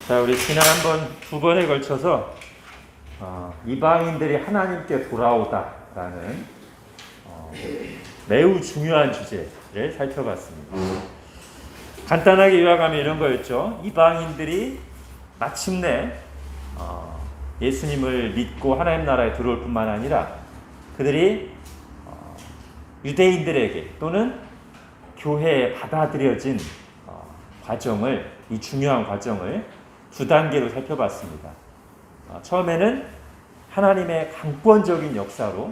자, 우리 지난번 두 번에 걸쳐서 이방인들이 하나님께 돌아오다라는 매우 중요한 주제를 살펴봤습니다. 간단하게 요약하면 이런 거였죠. 이방인들이 마침내 예수님을 믿고 하나님 나라에 들어올 뿐만 아니라 그들이 유대인들에게 또는 교회에 받아들여진 과정을, 이 중요한 과정을 두 단계로 살펴봤습니다. 처음에는 하나님의 강권적인 역사로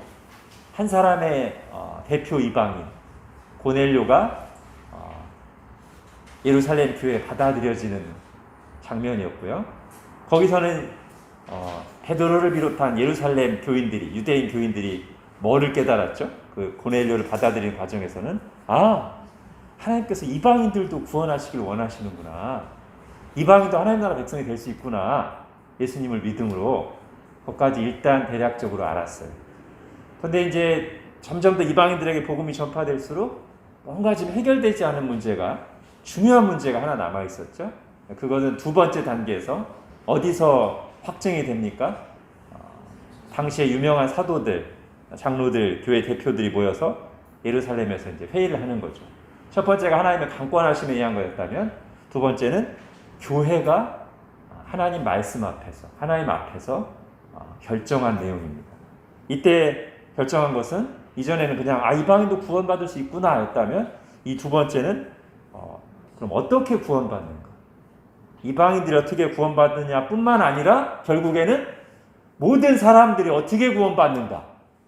한 사람의 대표 이방인 고넬료가 예루살렘 교회에 받아들여지는 장면이었고요. 거기서는 베드로를 비롯한 예루살렘 교인들이, 유대인 교인들이 뭐를 깨달았죠? 그 고넬료를 받아들이는 과정에서는 하나님께서 이방인들도 구원하시길 원하시는구나. 이방인도 하나님 나라 백성이 될 수 있구나. 예수님을 믿음으로. 그것까지 일단 대략적으로 알았어요. 그런데 이제 점점 더 이방인들에게 복음이 전파될수록 뭔가 지금 해결되지 않은 문제가, 중요한 문제가 하나 남아 있었죠. 그것은 두 번째 단계에서 어디서 확증이 됩니까? 당시에 유명한 사도들, 장로들, 교회 대표들이 모여서 예루살렘에서 이제 회의를 하는 거죠. 첫 번째가 하나님의 강권하심에 의한 거였다면, 두 번째는 교회가 하나님 말씀 앞에서, 하나님 앞에서 결정한 내용입니다. 이때 결정한 것은 이전에는 그냥 이방인도 구원받을 수 있구나 했다면, 이 두 번째는 그럼 어떻게 구원받는가? 이방인들이 어떻게 구원받느냐 뿐만 아니라 결국에는 모든 사람들이 어떻게 구원받는다.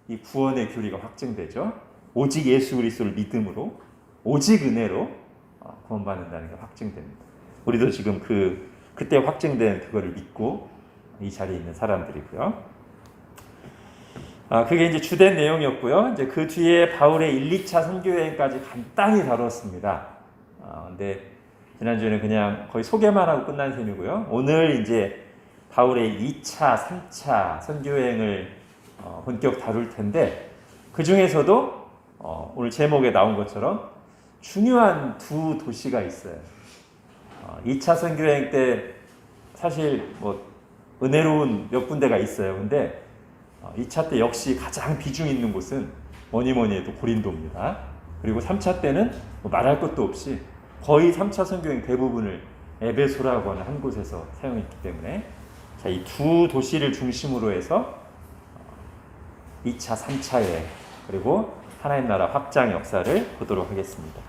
이 구원의 교리가 확증되죠. 오직 예수 그리스도를 믿음으로, 오직 은혜로 구원받는다는 게 확증됩니다. 우리도 지금 그때 확증된 그거를 믿고 이 자리에 있는 사람들이고요. 그게 이제 주된 내용이었고요. 이제 그 뒤에 바울의 1, 2차 선교 여행까지 간단히 다뤘습니다. 근데 지난주에는 그냥 거의 소개만 하고 끝난 셈이고요. 오늘 이제 바울의 2차, 3차 선교 여행을 본격 다룰 텐데, 그 중에서도 오늘 제목에 나온 것처럼 중요한 두 도시가 있어요. 2차 선교 여행 때 사실 은혜로운 몇 군데가 있어요. 근데 2차 때 역시 가장 비중 있는 곳은 뭐니 해도 고린도입니다. 그리고 3차 때는 말할 것도 없이 거의 3차 선교여행 대부분을 에베소라고 하는 한 곳에서 사용했기 때문에, 자, 이 두 도시를 중심으로 해서 2차, 3차 여행, 그리고 하나님 나라 확장 역사를 보도록 하겠습니다.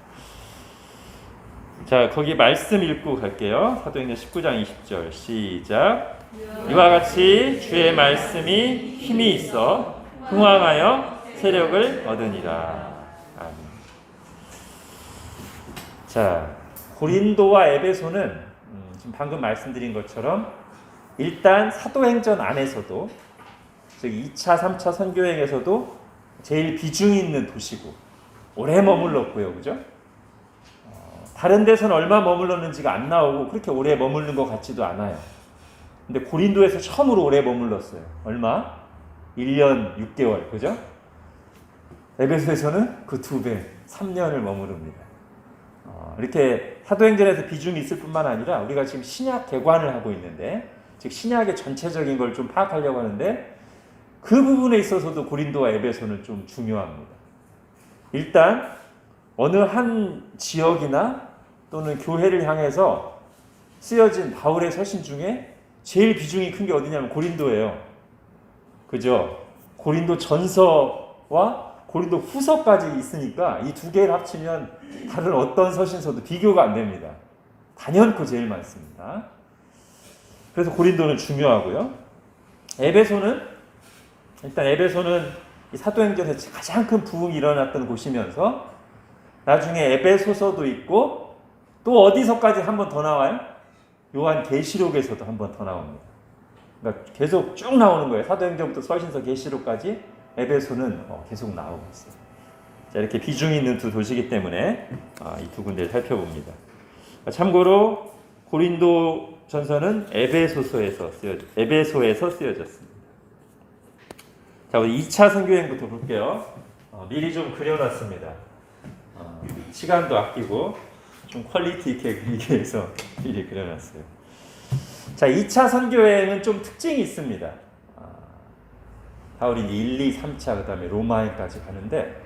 자, 거기 말씀 읽고 갈게요. 사도행전 19장 20절 시작. 이와 같이 주의 말씀이 힘이 있어 흥왕하여 세력을 얻으니라. 아멘. 자, 고린도와 에베소는 지금 방금 말씀드린 것처럼 일단 사도행전 안에서도, 즉 2차, 3차 선교행에서도 제일 비중 있는 도시고 오래 머물렀고요. 그죠? 다른 데서는 얼마 머물렀는지가 안 나오고 그렇게 오래 머무르는 것 같지도 않아요. 근데 고린도에서 처음으로 오래 머물렀어요. 얼마? 1년 6개월. 그죠? 에베소에서는 그 2배, 3년을 머무릅니다. 이렇게 사도행전에서 비중이 있을 뿐만 아니라 우리가 지금 신약 개관을 하고 있는데, 즉 신약의 전체적인 걸 좀 파악하려고 하는데, 그 부분에 있어서도 고린도와 에베소는 좀 중요합니다. 일단 어느 한 지역이나 또는 교회를 향해서 쓰여진 바울의 서신 중에 제일 비중이 큰 게 어디냐면 고린도예요. 그죠? 고린도 전서와 고린도 후서까지 있으니까 이 두 개를 합치면 다른 어떤 서신서도 비교가 안 됩니다. 단연코 제일 많습니다. 그래서 고린도는 중요하고요. 에베소는 이 사도행전에서 가장 큰 부흥이 일어났던 곳이면서 나중에 에베소서도 있고 또 어디서까지 한 번 더 나와요? 요한계시록에서도 한 번 더 나옵니다. 그러니까 계속 쭉 나오는 거예요. 사도행전부터 서신서, 계시록까지 에베소는 계속 나오고 있어요. 자, 이렇게 비중이 있는 두 도시이기 때문에 이 두 군데를 살펴봅니다. 참고로 고린도 전서는 에베소에서 쓰여졌습니다. 자, 우리 2차 선교여행부터 볼게요. 미리 좀 그려놨습니다. 시간도 아끼고 좀 퀄리티 있게 그리기 위해서 미리 그려놨어요. 자, 2차 선교 여행은 좀 특징이 있습니다. 바울이 1, 2, 3차 그다음에 로마행까지 가는데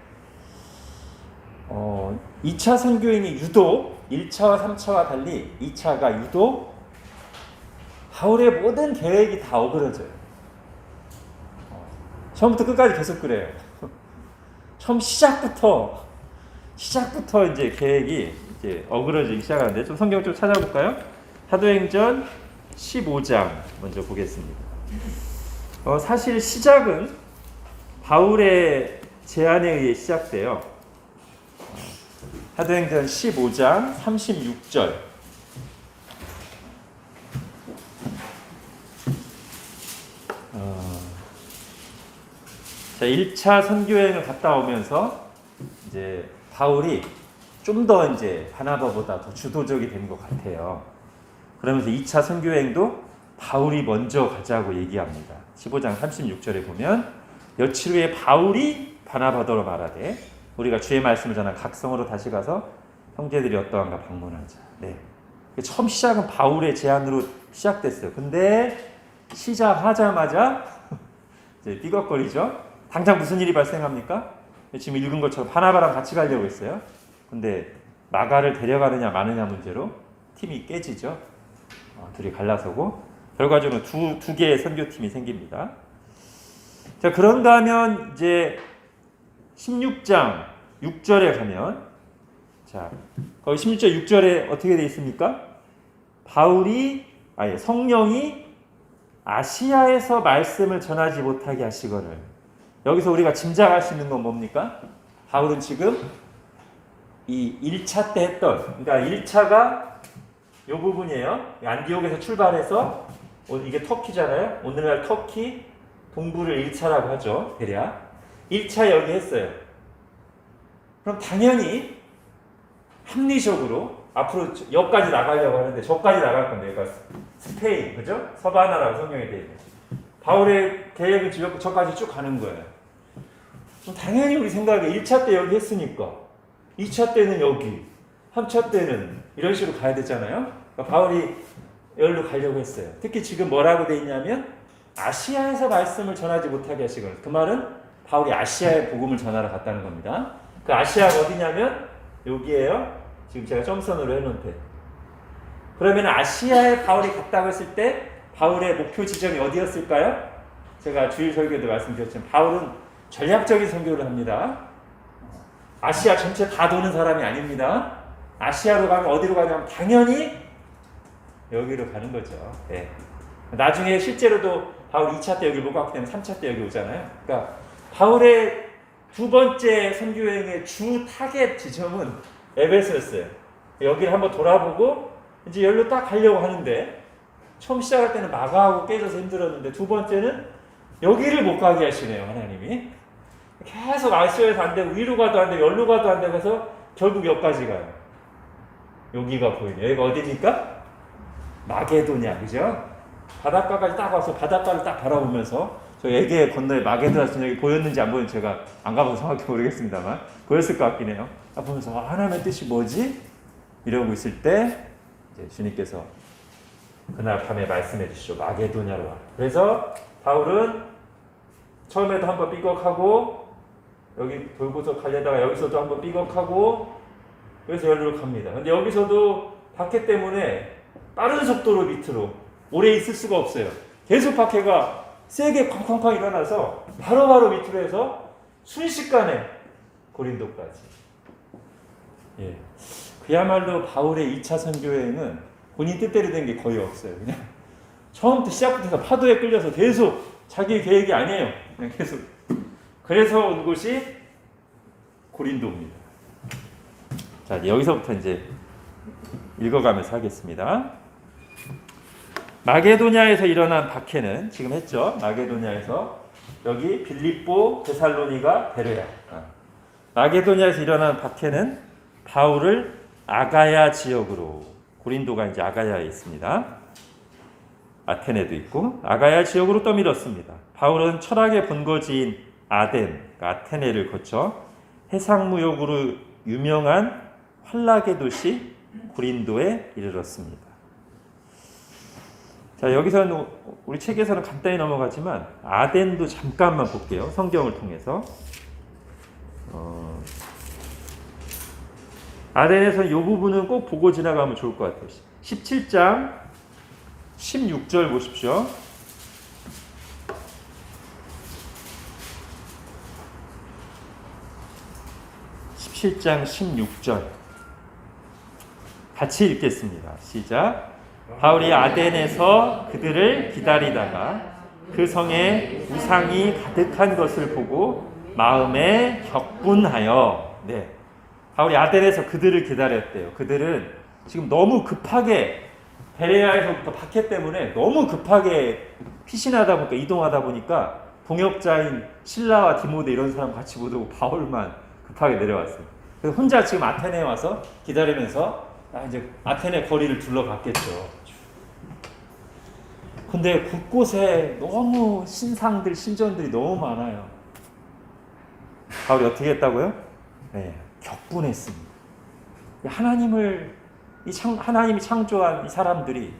2차 선교행이 유독 1차와 3차와 달리 2차가 유독 바울의 모든 계획이 다 어그러져요. 처음부터 끝까지 계속 그래요. 처음 시작부터 이제 계획이 이제 어그러지기 시작하는데 좀 성경 좀 찾아볼까요? 사도행전 15장 먼저 보겠습니다. 사실 시작은 바울의 제안에 의해 시작돼요. 사도행전 15장 36절. 자, 1차 선교여행을 갔다 오면서 이제 바울이 좀 더 이제 바나바보다 더 주도적이 된 것 같아요. 그러면서 2차 선교여행도 바울이 먼저 가자고 얘기합니다. 15장 36절에 보면 며칠 후에 바울이 바나바더러 말하되 우리가 주의 말씀을 전한 각 성으로 다시 가서 형제들이 어떠한가 방문하자. 네. 처음 시작은 바울의 제안으로 시작됐어요. 근데 시작하자마자 이제 삐걱거리죠. 당장 무슨 일이 발생합니까? 지금 읽은 것처럼 바나바랑 같이 가려고 했어요. 근데 마가를 데려가느냐 마느냐 문제로 팀이 깨지죠. 둘이 갈라서고 결과적으로 두 개의 선교팀이 생깁니다. 자, 그런가 하면 이제 16장 6절에 가면 자, 거기 16절 6절에 어떻게 되어 있습니까? 성령이 아시아에서 말씀을 전하지 못하게 하시거늘. 여기서 우리가 짐작할 수 있는 건 뭡니까? 바울은 지금 이 1차 때 했던, 그러니까 1차가 이 부분이에요. 안디옥에서 출발해서 이게 터키잖아요. 오늘날 터키 동부를 1차라고 하죠. 대략 1차 여기 했어요. 그럼 당연히 합리적으로 앞으로 여기까지 나가려고 하는데 저까지 나갈 건데 여기가 스페인, 그죠? 서바나라고 성경에 되어 있는. 바울의 계획은 저까지 쭉 가는 거예요. 그럼 당연히 우리 생각에 1차 때 여기 했으니까 2차 때는 여기, 3차 때는 이런 식으로 가야 되잖아요. 그러니까 바울이 여기로 가려고 했어요. 특히 지금 뭐라고 되어 있냐면 아시아에서 말씀을 전하지 못하게 하시거든요. 그 말은 바울이 아시아에 복음을 전하러 갔다는 겁니다. 그 아시아가 어디냐면 여기에요. 지금 제가 점선으로 해놓은 데. 그러면 아시아에 바울이 갔다고 했을 때 바울의 목표 지점이 어디였을까요? 제가 주일 설교도 말씀드렸지만 바울은 전략적인 선교를 합니다. 아시아 전체 다 도는 사람이 아닙니다. 아시아로 가면 어디로 가냐면 당연히 여기로 가는 거죠. 네. 나중에 실제로도 바울 2차 때 여기를 못 갔기 때문에 3차 때 여기 오잖아요. 그러니까 바울의 두 번째 선교여행의 주 타겟 지점은 에베소였어요. 여기를 한번 돌아보고 이제 여기로 딱 가려고 하는데 처음 시작할 때는 마가하고 깨져서 힘들었는데 두 번째는 여기를 못 가게 하시네요. 하나님이. 계속 아시아에서 안 되고 위로 가도 안 되고 여기로 가도 안 되고 해서 결국 여기까지 가요. 여기가 보이네요. 여기가 어디입니까? 마게도냐, 그죠? 바닷가까지 딱 와서 바닷가를 딱 바라보면서 저 에게 건너에 마게도냐 여기 보였는지 안 보였는지 제가 안 가봐서 정확히 모르겠습니다만 보였을 것 같긴 해요. 딱 보면서 하나님의 뜻이 뭐지? 이러고 있을 때 이제 주님께서 그날 밤에 말씀해 주시죠. 마게도냐로 와. 그래서 바울은 처음에도 한번 삐걱하고 여기 돌고서 가려다가 여기서도 한번 삐걱하고 그래서 여기로 갑니다. 근데 여기서도 박해 때문에 빠른 속도로 밑으로 오래 있을 수가 없어요. 계속 박해가 세게 쾅쾅쾅 일어나서 바로바로 밑으로 해서 순식간에 고린도까지. 예. 그야말로 바울의 2차 선교여행은 본인 뜻대로 된 게 거의 없어요. 그냥 처음부터 시작부터 파도에 끌려서 계속 자기 계획이 아니에요. 그냥 계속. 그래서 온 곳이 고린도입니다. 자, 여기서부터 이제 읽어가면서 하겠습니다. 마게도냐에서 일어난 박해는 지금 했죠. 마게도냐에서 여기 빌립보, 데살로니가, 베레아. 마게도냐에서 일어난 박해는 바울을 아가야 지역으로, 고린도가 이제 아가야에 있습니다. 아테네도 있고 아가야 지역으로 떠밀었습니다. 바울은 철학의 본거지인 아덴, 아테네를 거쳐 해상무역으로 유명한 환락의 도시 고린도에 이르렀습니다. 자, 여기서는 우리 책에서는 간단히 넘어가지만 아덴도 잠깐만 볼게요. 성경을 통해서. 아덴에서 이 부분은 꼭 보고 지나가면 좋을 것 같아요. 17장 16절 보십시오. 17장 16절 같이 읽겠습니다. 시작. 바울이 아덴에서 그들을 기다리다가 그 성에 우상이 가득한 것을 보고 마음에 격분하여, 네, 바울이 아덴에서 그들을 기다렸대요. 그들은 지금 너무 급하게 베레아에서부터 박해 때문에 너무 급하게 피신하다 보니까, 이동하다 보니까 동역자인 실라와 디모데 이런 사람 같이 못 오고 바울만 급하게 내려왔어요. 그래서 혼자 지금 아테네에 와서 기다리면서 이제 아테네 거리를 둘러봤겠죠. 근데 곳곳에 너무 신상들, 신전들이 너무 많아요. 바울이 어떻게 했다고요? 네, 격분했습니다. 하나님이 창조한 이 사람들이,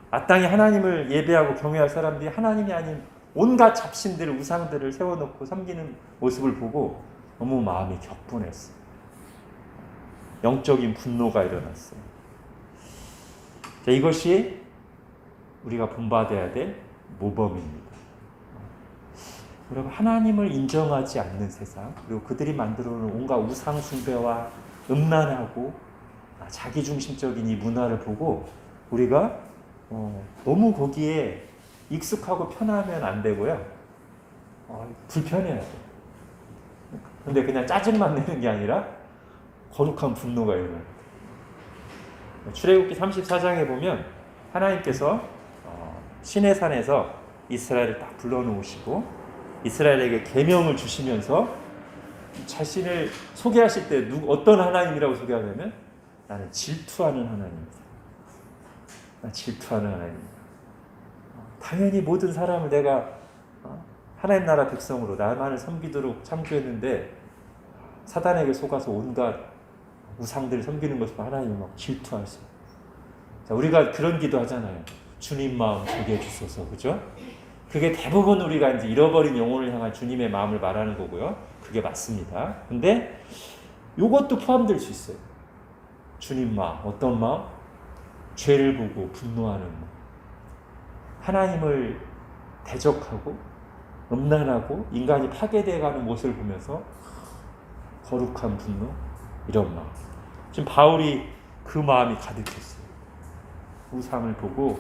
마땅히 하나님을 예배하고 경외할 사람들이 하나님이 아닌 온갖 잡신들, 우상들을 세워놓고 섬기는 모습을 보고 너무 마음이 격분했어요. 영적인 분노가 일어났어요. 자, 이것이 우리가 본받아야 될 모범입니다. 여러분, 하나님을 인정하지 않는 세상, 그리고 그들이 만들어 놓은 온갖 우상 숭배와 음란하고 자기중심적인 이 문화를 보고 우리가 너무 거기에 익숙하고 편하면 안 되고요. 불편해야 돼요. 근데 그냥 짜증만 내는 게 아니라 거룩한 분노가 일어나요. 출애굽기 34장에 보면 하나님께서 시내산에서 이스라엘을 딱 불러놓으시고 이스라엘에게 계명을 주시면서 자신을 소개하실 때 어떤 하나님이라고 소개하냐면, 나는 질투하는 하나님이다. 나 질투하는 하나님이다. 당연히 모든 사람을 내가 하나님 나라 백성으로 나만을 섬기도록 창조했는데 사단에게 속아서 온갖 우상들을 섬기는 것을 하나님이 막 질투하세요. 자, 우리가 그런 기도 하잖아요. 주님 마음 주게 해주소서, 그죠? 그게 대부분 우리가 이제 잃어버린 영혼을 향한 주님의 마음을 말하는 거고요. 그게 맞습니다. 근데 이것도 포함될 수 있어요. 주님 마음, 어떤 마음? 죄를 보고 분노하는 마음. 하나님을 대적하고 음란하고 인간이 파괴되어가는 모습을 보면서 거룩한 분노, 이런 마음. 지금 바울이 그 마음이 가득했어요. 우상을 보고.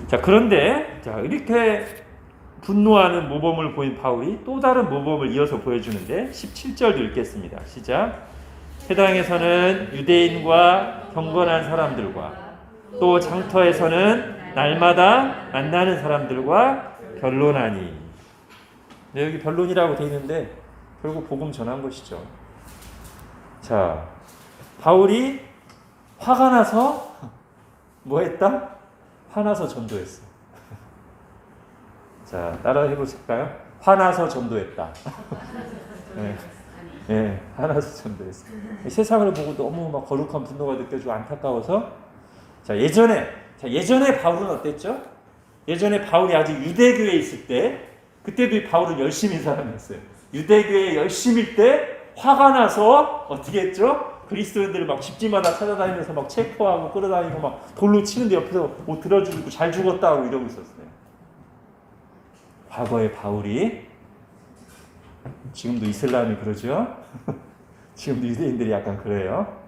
자, 그런데 이렇게 분노하는 모범을 보인 바울이 또 다른 모범을 이어서 보여주는데 17절도 읽겠습니다. 시작. 회당에서는 유대인과 경건한 사람들과 또 장터에서는 날마다 만나는 사람들과 변론하니. 네, 여기 변론이라고 되어 있는데 결국 복음 전한 것이죠. 자, 바울이 화가 나서 뭐 했다? 화나서 전도했어. 자, 따라 해보실까요? 화나서 전도했다. 네. 네, 화나서 전도했어. 세상을 보고 너무 막 거룩한 분노가 느껴지고 안타까워서. 자, 예전에 바울은 어땠죠? 예전에 바울이 아직 유대교에 있을 때, 그때도 바울은 열심인 사람이었어요. 유대교에 열심일 때 화가 나서 어떻게 했죠? 그리스도인들을 막 집집마다 찾아다니면서 막 체포하고 끌어다니고 막 돌로 치는데 옆에서 뭐 들어주고 잘 죽었다 하고 이러고 있었어요. 과거의 바울이, 지금도 이슬람이 그러죠? 지금도 유대인들이 약간 그래요.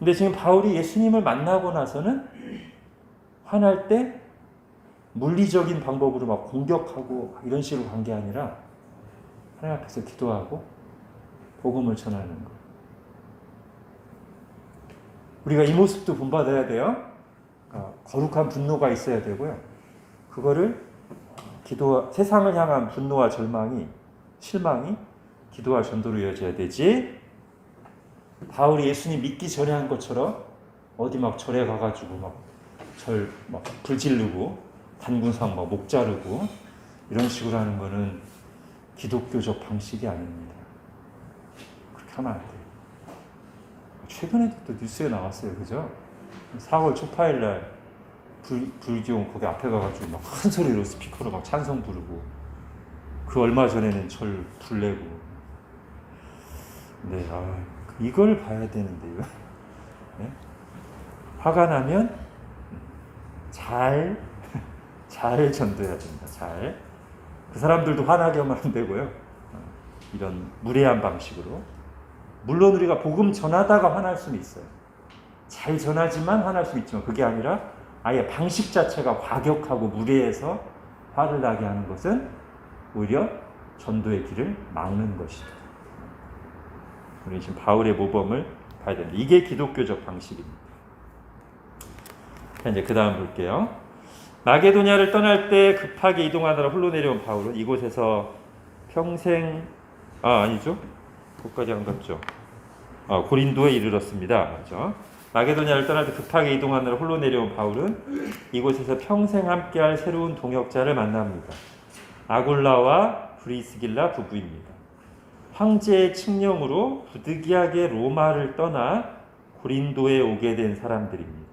근데 지금 바울이 예수님을 만나고 나서는 화날 때 물리적인 방법으로 막 공격하고 이런 식으로 간 게 아니라 하나님 앞에서 기도하고 복음을 전하는 거. 우리가 이 모습도 본받아야 돼요. 거룩한 분노가 있어야 되고요. 그거를 세상을 향한 분노와 절망이, 실망이 기도와 전도로 이어져야 되지. 바울이 예수님 믿기 전에 한 것처럼 어디 막 절에 가가지고 막 불 지르고 단군상 막 목 자르고 이런 식으로 하는 거는 기독교적 방식이 아닙니다. 그렇게 하면 안 돼요. 최근에도 또 뉴스에 나왔어요, 그죠? 4월 초파일 날 불기용 거기 앞에 가가지고 막 큰 소리로 스피커로 막 찬송 부르고, 그 얼마 전에는 절 불내고. 네, 이걸 봐야 되는데 이거. 네? 화가 나면 잘 전도해야 됩니다. 잘. 그 사람들도 화나게 하면 안 되고요. 이런 무례한 방식으로. 물론 우리가 복음 전하다가 화날 수는 있어요. 잘 전하지만 화날 수 있지만, 그게 아니라 아예 방식 자체가 과격하고 무례해서 화를 나게 하는 것은 오히려 전도의 길을 막는 것이다. 우리 지금 바울의 모범을 봐야 됩니다. 이게 기독교적 방식입니다. 이제 그 다음 볼게요. 마게도냐를 떠날 때 급하게 이동하느라 홀로 내려온 바울은 이곳에서 평생 아니죠? 거기까지 안 갔죠. 고린도에 이르렀습니다. 그렇죠? 마게도냐를 떠날 때 급하게 이동하느라 홀로 내려온 바울은 이곳에서 평생 함께할 새로운 동역자를 만납니다. 아굴라와 브리스길라 부부입니다. 황제의 칙령으로 부득이하게 로마를 떠나 고린도에 오게 된 사람들입니다.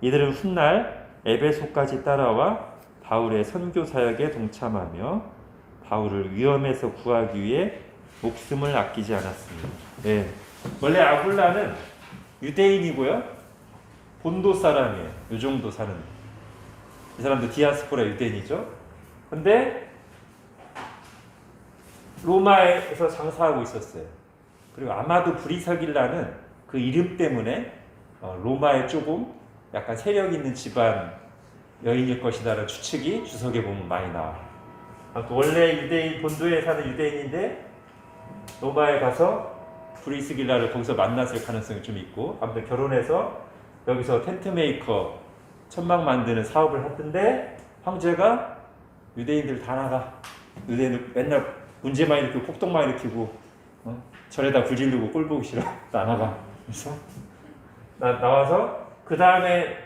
이들은 훗날 에베소까지 따라와 바울의 선교 사역에 동참하며 바울을 위험에서 구하기 위해 목숨을 아끼지 않았습니다. 네. 원래 아굴라는 유대인이고요, 본도 사람이에요. 이 정도 사는. 이 사람도 디아스포라 유대인이죠. 근데 로마에서 장사하고 있었어요. 그리고 아마도 브리사길라는 그 이름 때문에 로마에 조금 약간 세력 있는 집안 여인일 것이다라는 추측이 주석에 보면 많이 나와요. 원래 유대인, 본도에 사는 유대인인데 로마에 가서 브리스길라를 거기서 만났을 가능성이 좀 있고, 아무튼 결혼해서 여기서 텐트 메이커, 천막 만드는 사업을 하던데 황제가 유대인들 다 나가. 유대인들 맨날 문제만 일으키고 폭동만 일으키고 절에다 불 지르고 꼴 보기 싫어. 나 나가. 그래서 나와서 그 다음에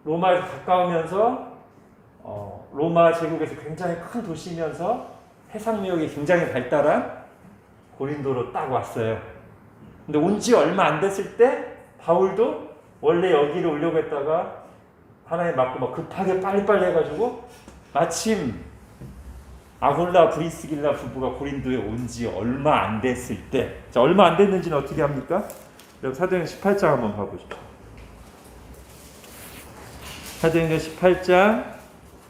로마에서 가까우면서 로마 제국에서 굉장히 큰 도시면서 해상무역이 굉장히 발달한 고린도로 딱 왔어요. 근데 온 지 얼마 안 됐을 때 바울도 원래 여기로 오려고 했다가 하나님 맞고 막 급하게 빨리빨리 해가지고 마침 아굴라 브리스길라 부부가 고린도에 온 지 얼마 안 됐을 때, 자, 얼마 안 됐는지는 어떻게 합니까? 여러분 사도행전 18장 한번 봐보죠. 사도행전 18장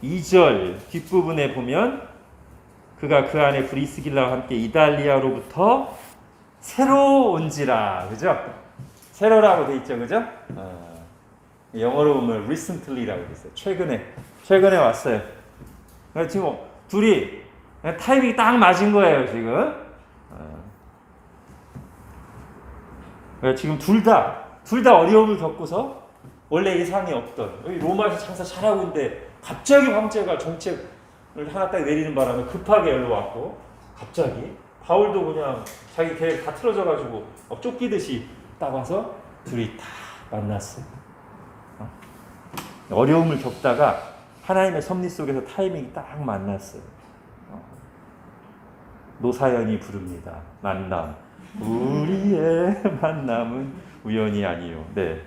2절 뒷부분에 보면 그가 그 안에 브리스길라와 함께 이달리아로부터 새로 온지라, 그죠? 새로라고 돼 있죠, 그죠? 영어로 보면 recently라고 돼 있어요. 최근에 왔어요. 지금 둘이 타이밍이 딱 맞은 거예요, 지금. 지금 둘 다 어려움을 겪고서 원래 예상이 없던, 여기 로마에서 장사 잘하고 있는데 갑자기 황제가 정책을 하나 딱 내리는 바람에 급하게 연락 왔고, 갑자기 바울도 그냥 자기 계획 다 틀어져가지고 쫓기듯이 딱 와서 둘이 다 만났어요. 어려움을 겪다가 하나님의 섭리 속에서 타이밍이 딱 만났어요. 노사연이 부릅니다. 만남. 우리의 만남은 우연이 아니요. 네.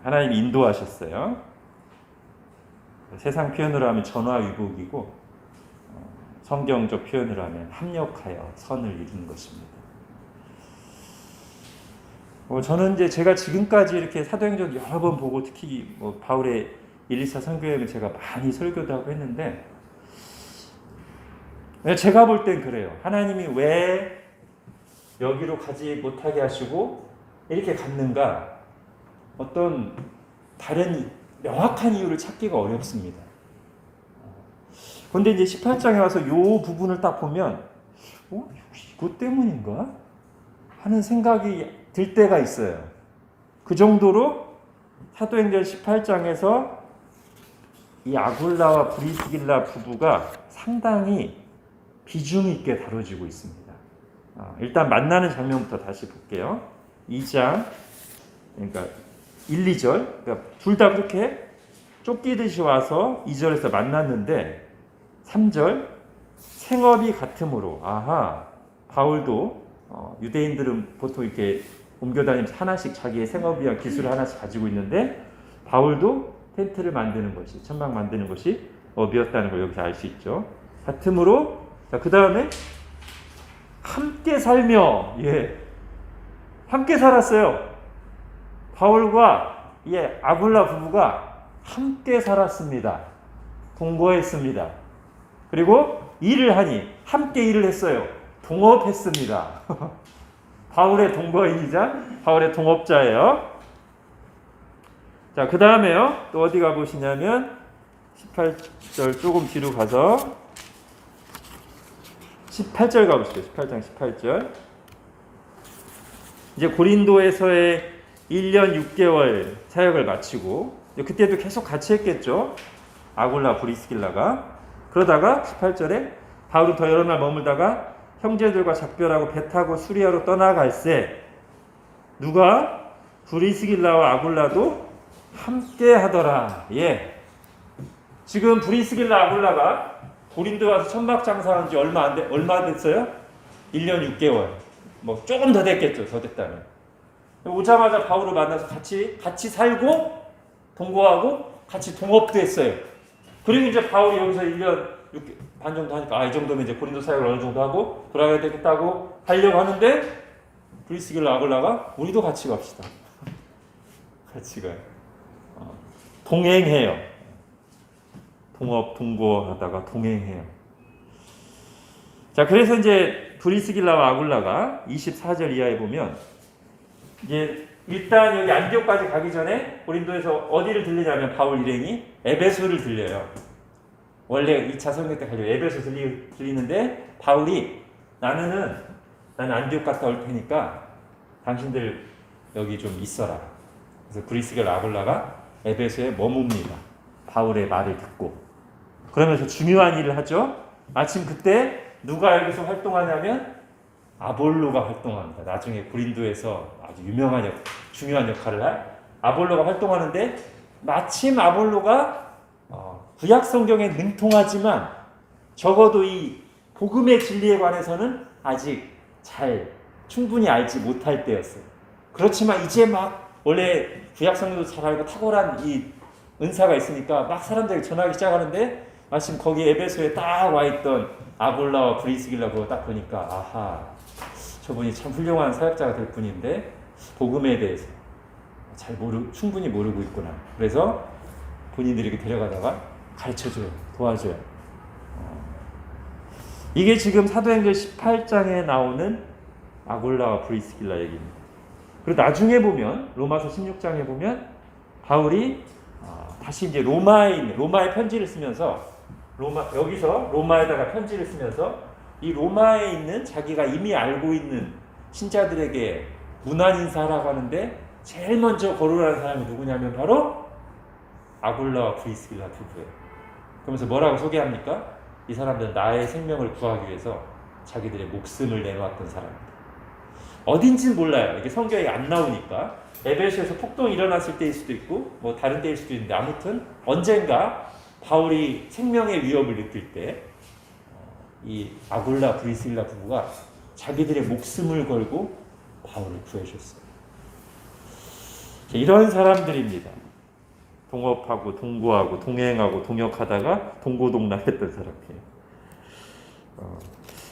하나님이 인도하셨어요. 세상 표현으로 하면 전화위복이고, 성경적 표현으로 하면 합력하여 선을 이룬 것입니다. 저는 이제 제가 지금까지 이렇게 사도행전 여러 번 보고, 특히 바울의 1-2차 선교여행을 제가 많이 설교도 하고 했는데, 제가 볼 땐 그래요. 하나님이 왜 여기로 가지 못하게 하시고 이렇게 갔는가, 어떤 다른 명확한 이유를 찾기가 어렵습니다. 그런데 이제 18장에 와서 이 부분을 딱 보면 이것 때문인가 하는 생각이 들 때가 있어요. 그 정도로 사도행전 18장에서 이 아굴라와 브리스길라 부부가 상당히 비중 있게 다뤄지고 있습니다. 일단 만나는 장면부터 다시 볼게요. 2장, 그러니까 1, 2절, 그러니까 둘 다 그렇게 쫓기듯이 와서 2절에서 만났는데, 3절, 생업이 같으므로, 바울도 유대인들은 보통 이렇게 옮겨다니면서 하나씩 자기의 생업을 위한 기술을 하나씩 가지고 있는데 바울도 텐트를 만드는 것이, 천막 만드는 것이 업이었다는 걸 여기서 알 수 있죠. 같으므로 그 다음에 함께 살며, 함께 살았어요. 바울과 아굴라 부부가 함께 살았습니다. 동거했습니다. 그리고 일을 하니 함께 일을 했어요. 동업했습니다. 바울의 동거인이자 바울의 동업자예요. 자, 그 다음에요. 또 어디 가보시냐면 18절 조금 뒤로 가서 18절 가보시죠. 18장 18절. 이제 고린도에서의 1년 6개월 사역을 마치고 그때도 계속 같이 했겠죠. 아굴라 브리스길라가. 그러다가 18절에 바울은 더 여러 날 머물다가 형제들과 작별하고 배 타고 수리아로 떠나갈새 누가 브리스길라와 아굴라도 함께 하더라. 지금 브리스길라 아굴라가 고린도 와서 천막 장사한 지 얼마 됐어요? 1년 6개월. 뭐 조금 더 됐겠죠. 더 됐다면. 오자마자 바울을 만나서 같이 살고 동거하고 같이 동업도 했어요. 그리고 이제 바울이 여기서 1년 반 정도 하니까 이 정도면 이제 고린도 사역을 어느 정도 하고 돌아가야 되겠다고 하려고 하는데 브리스길라 아굴라가 우리도 같이 갑시다. 같이 가요. 동행해요. 동거하다가 동행해요. 자, 그래서 이제 브리스길라와 아굴라가 24절 이하에 보면 이제 일단 여기 안디옥까지 가기 전에 고린도에서 어디를 들리냐면 바울 일행이 에베소를 들려요. 원래 2차 성경 때 가지고 에베소 들리는데 바울이 나는 안디옥 갔다 올 테니까 당신들 여기 좀 있어라. 그래서 브리스길라 아굴라가 에베소에 머뭅니다. 바울의 말을 듣고. 그러면서 중요한 일을 하죠. 마침 그때 누가 여기서 활동하냐면 아볼로가 활동합니다. 나중에 고린도에서 아주 중요한 역할을 할 아볼로가 활동하는데 마침 아볼로가 구약 성경에 능통하지만 적어도 이 복음의 진리에 관해서는 아직 충분히 알지 못할 때였어요. 그렇지만 이제 막 원래 구약 성경도 잘 알고 탁월한 이 은사가 있으니까 막 사람들에게 전하기 시작하는데 마침 거기 에베소에 딱 와있던 아볼라와 브리스길라 그거 딱 보니까 아하, 저분이 참 훌륭한 사역자가 될 분인데 복음에 대해서 충분히 모르고 있구나. 그래서 본인들이 이렇게 데려가다가 가르쳐줘요. 도와줘요. 이게 지금 사도행전 18장에 나오는 아굴라와 브리스길라 얘기입니다. 그리고 나중에 보면 로마서 16장에 보면 바울이 다시 이제 로마에 편지를 쓰면서 여기서 로마에다가 편지를 쓰면서 이 로마에 있는 자기가 이미 알고 있는 신자들에게 문안 인사하라고 하는데 제일 먼저 거론하는 사람이 누구냐면 바로 아굴라와 브리스길라 부부예요. 그러면서 뭐라고 소개합니까? 이 사람들은 나의 생명을 구하기 위해서 자기들의 목숨을 내놓았던 사람입니다. 어딘지는 몰라요. 이게 성경에 안 나오니까. 에베소에서 폭동이 일어났을 때일 수도 있고 뭐 다른 때일 수도 있는데 아무튼 언젠가 바울이 생명의 위협을 느낄 때 이 아굴라 브리스길라 부부가 자기들의 목숨을 걸고 바울을 구해줬어요. 이런 사람들입니다. 동업하고 동거하고 동행하고 동역하다가 동고동락했던 사람이에요.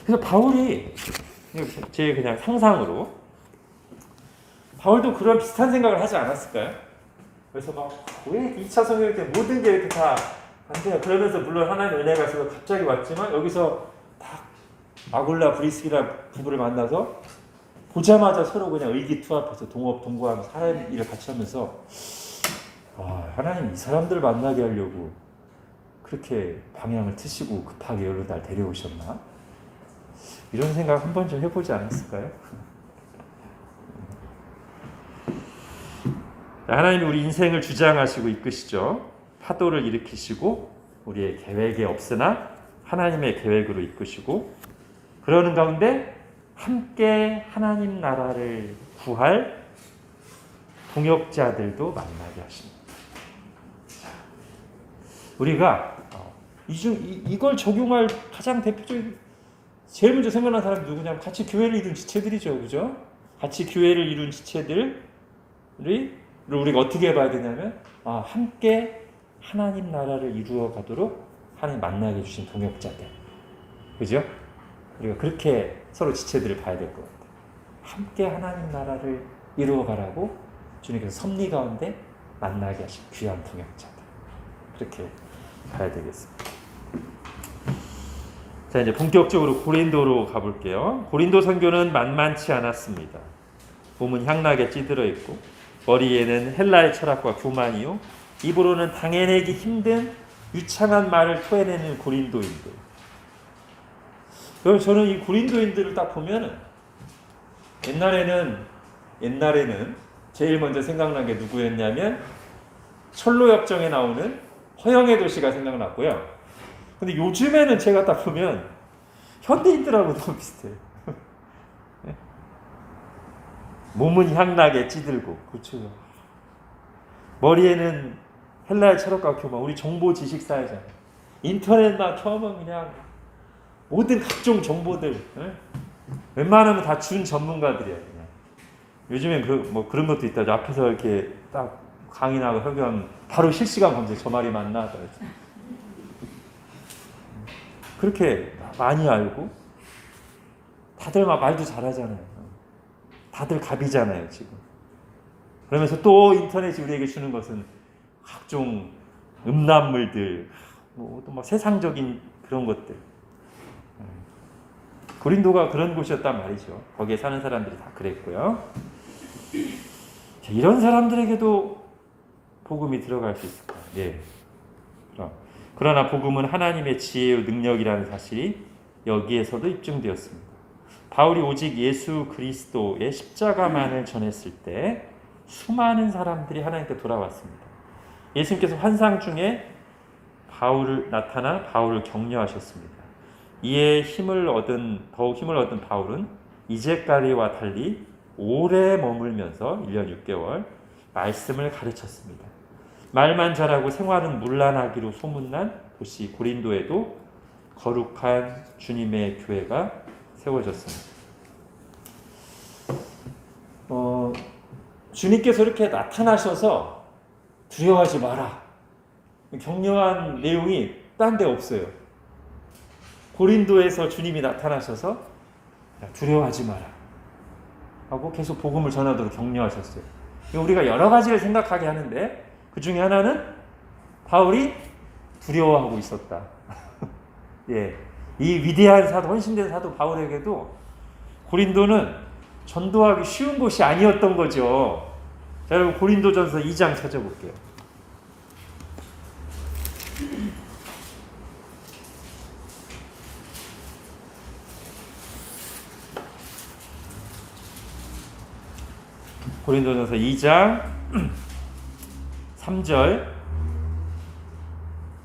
그래서 바울이 제 그냥 상상으로 바울도 그런 비슷한 생각을 하지 않았을까요? 그래서 막 왜 2차 성경 때 모든 게 이렇게 다 안 돼요. 그러면서 물론 하나님의 은혜가 있어서 갑자기 왔지만 여기서 딱 아굴라 브리스길라 부부를 만나서 보자마자 서로 그냥 의기투합해서 동거하면서 하나님 일을 같이 하면서 하나님 이 사람들 만나게 하려고 그렇게 방향을 트시고 급하게 여기로 날 데려오셨나? 이런 생각 한 번 좀 해보지 않았을까요? 하나님이 우리 인생을 주장하시고 이끄시죠. 파도를 일으키시고 우리의 계획에 없으나 하나님의 계획으로 이끄시고 그러는 가운데 함께 하나님 나라를 구할 동역자들도 만나게 하십니다. 우리가 이걸 적용할 가장 대표적인 제일 먼저 생각난 사람이 누구냐면 같이 교회를 이룬 지체들이죠. 그죠? 같이 교회를 이룬 지체들을 우리가 어떻게 봐야 되냐면 함께 하나님 나라를 이루어 가도록 하나님 만나게 해주신 동역자들. 그죠? 우리가 그렇게 서로 지체들을 봐야 될 것 같아요. 함께 하나님 나라를 이루어 가라고 주님께서 섭리 가운데 만나게 하신 귀한 동역자들. 그렇게 봐야 되겠습니다. 자, 이제 본격적으로 고린도로 가볼게요. 고린도 선교는 만만치 않았습니다. 몸은 향락에 찌들어 있고 머리에는 헬라의 철학과 교만이요 입으로는 당해내기 힘든 유창한 말을 토해내는 고린도인들. 저는 이 고린도인들을 딱 보면은 옛날에는 제일 먼저 생각난 게 누구였냐면 철로역정에 나오는 허영의 도시가 생각났고요. 근데 요즘에는 제가 딱 보면 현대인들하고 너무 비슷해요. 네? 몸은 향락에 찌들고, 그렇죠. 머리에는 헬라의 철학과 교만, 우리 정보 지식 사회잖아요. 인터넷만 켜면 그냥 모든 각종 정보들, 네? 웬만하면 다 준 전문가들이에요. 그냥. 요즘엔 뭐 그런 것도 있다. 앞에서 이렇게 딱 강의나 설교하면 바로 실시간 검색, 저 말이 맞나? 그렇게 많이 알고 다들 막 말도 잘하잖아요. 다들 갑이잖아요, 지금. 그러면서 또 인터넷이 우리에게 주는 것은 각종 음란물들, 또 막 세상적인 그런 것들. 고린도가 그런 곳이었단 말이죠. 거기에 사는 사람들이 다 그랬고요. 자, 이런 사람들에게도 복음이 들어갈 수 있을까? 예. 그러나 복음은 하나님의 지혜의 능력이라는 사실이 여기에서도 입증되었습니다. 바울이 오직 예수 그리스도의 십자가만을 전했을 때 수많은 사람들이 하나님께 돌아왔습니다. 예수님께서 환상 중에 나타나 바울을 격려하셨습니다. 이에 더욱 힘을 얻은 바울은 이제까지와 달리 오래 머물면서 1년 6개월 말씀을 가르쳤습니다. 말만 잘하고 생활은 문란하기로 소문난 도시 고린도에도 거룩한 주님의 교회가 세워졌습니다. 주님께서 이렇게 나타나셔서 두려워하지 마라. 격려한 내용이 딴 데 없어요. 고린도에서 주님이 나타나셔서 두려워하지 마라 하고 계속 복음을 전하도록 격려하셨어요. 우리가 여러 가지를 생각하게 하는데 그 중에 하나는 바울이 두려워하고 있었다. 예, 이 위대한 사도, 헌신된 사도 바울에게도 고린도는 전도하기 쉬운 곳이 아니었던 거죠. 자, 여러분 고린도전서 2장 찾아볼게요. 고린도전서 2장 3절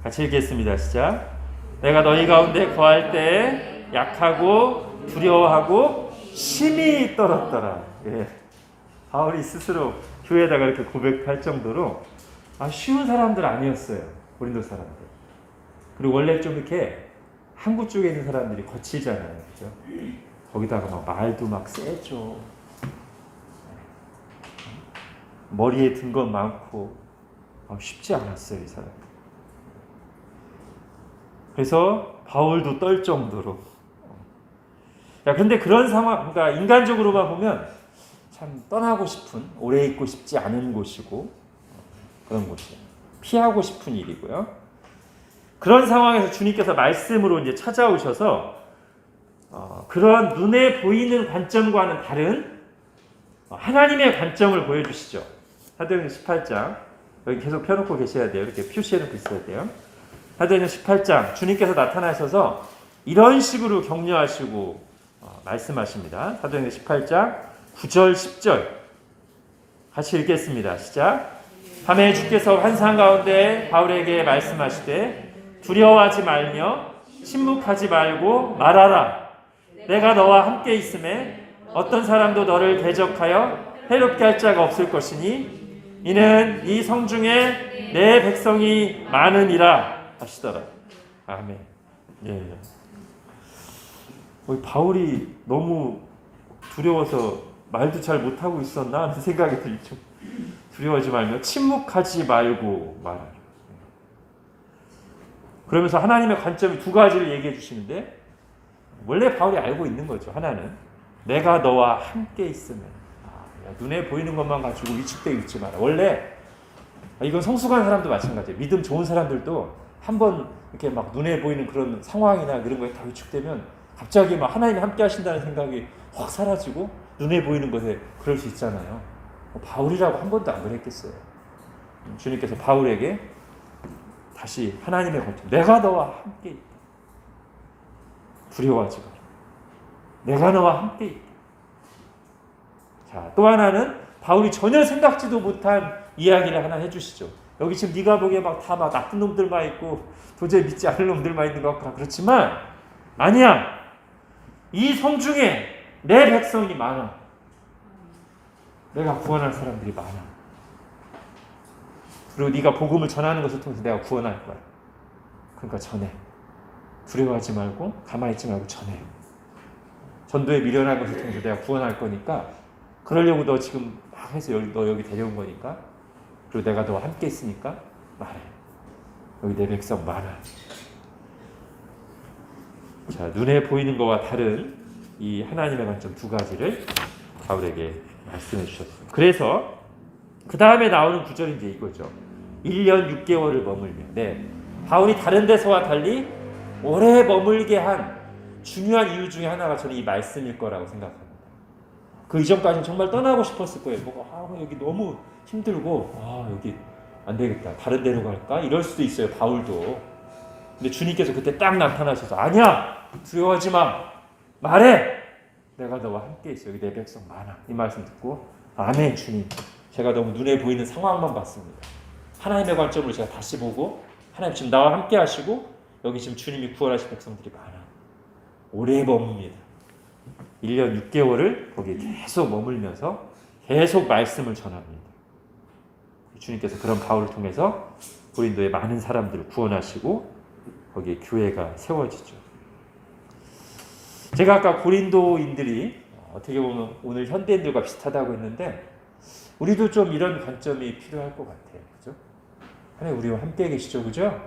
같이 읽겠습니다. 시작. 내가 너희 가운데 거할 때 약하고 두려워하고 심히 떨었더라. 예. 바울이 스스로 교회에다가 이렇게 고백할 정도로 쉬운 사람들 아니었어요. 고린도 사람들. 그리고 원래 좀 이렇게 한국 쪽에 있는 사람들이 거칠잖아요. 그죠? 거기다가 막 말도 막 세죠. 머리에 든 건 많고 쉽지 않았어요, 이 사람. 그래서 바울도 떨 정도로. 그런데 그런 상황, 그러니까 인간적으로만 보면 참 떠나고 싶은, 오래 있고 싶지 않은 곳이고 그런 곳이에요. 피하고 싶은 일이고요. 그런 상황에서 주님께서 말씀으로 이제 찾아오셔서 그런 눈에 보이는 관점과는 다른 하나님의 관점을 보여주시죠. 사도행전 18장 여기 계속 펴놓고 계셔야 돼요. 이렇게 표시해놓고 있어야 돼요. 사도행전 18장 주님께서 나타나셔서 이런 식으로 격려하시고 말씀하십니다. 사도행전 18장 9절 10절 같이 읽겠습니다. 시작. 밤에 주께서 환상 가운데 바울에게 말씀하시되 두려워하지 말며 침묵하지 말고 말하라. 내가 너와 함께 있음에 어떤 사람도 너를 대적하여 해롭게 할 자가 없을 것이니 이는 이 성중에 내 백성이 많으니라 하시더라. 아멘. 예. 바울이 너무 두려워서 말도 잘 못하고 있었나 하는 생각이 들죠. 두려워하지 말며 침묵하지 말고 말하라. 그러면서 하나님의 관점이 두 가지를 얘기해 주시는데, 원래 바울이 알고 있는 거죠. 하나는 내가 너와 함께 있으면, 눈에 보이는 것만 가지고 위축되어 있지 마라. 원래 이건 성숙한 사람도 마찬가지예요. 믿음 좋은 사람들도 한번 이렇게 막 눈에 보이는 그런 상황이나 그런 거에 다 위축되면 갑자기 막 하나님이 함께 하신다는 생각이 확 사라지고 눈에 보이는 것에 그럴 수 있잖아요. 바울이라고 한 번도 안 그랬겠어요. 주님께서 바울에게 다시 하나님의 관점, 내가 너와 함께 있다. 두려워하지 마라. 내가 너와 함께 있다. 자, 또 하나는 바울이 전혀 생각지도 못한 이야기를 하나 해주시죠. 여기 지금 네가 보기에 막 다 막 나쁜 놈들만 있고 도저히 믿지 않을 놈들만 있는 것 같고 그렇지만 아니야. 이 성중에 내 백성이 많아. 내가 구원할 사람들이 많아. 그리고 네가 복음을 전하는 것을 통해서 내가 구원할 거야. 그러니까 전해. 두려워하지 말고 가만히 있지 말고 전해. 전도에 미련한 것을 통해서 내가 구원할 거니까 그러려고 너 지금 막 해서 너 여기 데려온 거니까 그리고 내가 너와 함께 있으니까 말해. 여기 내 백성 많아. 자, 눈에 보이는 것과 다른 이 하나님의 관점 두 가지를 바울에게 말씀해 주셨어요. 그래서 그 다음에 나오는 구절이 이제 이거죠. 1년 6개월을 머물며. 네, 바울이 다른 데서와 달리 오래 머물게 한 중요한 이유 중에 하나가 저는 이 말씀일 거라고 생각합니다. 그 이전까지는 정말 떠나고 싶었을 거예요. 여기 너무 힘들고 여기 안 되겠다. 다른 데로 갈까? 이럴 수도 있어요. 바울도. 근데 주님께서 그때 딱 나타나셔서 아니야. 두려워하지 마. 말해. 내가 너와 함께 있어. 여기 내 백성 많아. 이 말씀 듣고 아멘 주님. 제가 너무 눈에 보이는 상황만 봤습니다. 하나님의 관점으로 제가 다시 보고 하나님 지금 나와 함께 하시고 여기 지금 주님이 구원하신 백성들이 많아. 오래 머뭅니다. 1년 6개월을 거기에 계속 머물면서 계속 말씀을 전합니다. 주님께서 그런 바울을 통해서 고린도의 많은 사람들을 구원하시고 거기에 교회가 세워지죠. 제가 아까 고린도인들이 어떻게 보면 오늘 현대인들과 비슷하다고 했는데 우리도 좀 이런 관점이 필요할 것 같아요. 그죠? 하나님 우리와 함께 계시죠. 그죠?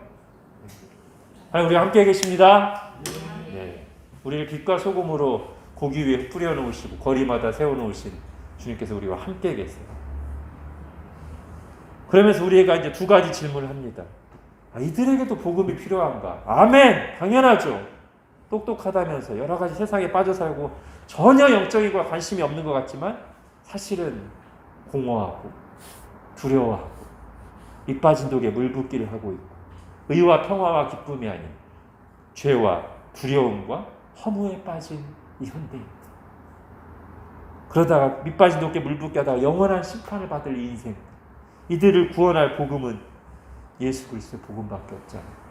하나님 우리와 함께 계십니다. 네. 우리를 빛과 소금으로 고기 위에 뿌려 놓으시고 거리마다 세워 놓으신 주님께서 우리와 함께 계세요. 그러면서 우리가 이제 두 가지 질문을 합니다. 이들에게도 복음이 필요한가? 아멘! 당연하죠. 똑똑하다면서 여러 가지 세상에 빠져 살고 전혀 영적인 거 관심이 없는 것 같지만 사실은 공허하고 두려워하고 밑 빠진 독에 물 붓기를 하고 있고 의와 평화와 기쁨이 아닌 죄와 두려움과 허무에 빠진 이 현대인. 그러다가 밑 빠진 독에 물 붓게 하다가 영원한 심판을 받을 이 인생. 이들을 구원할 복음은 예수 그리스도의 복음밖에 없잖아요.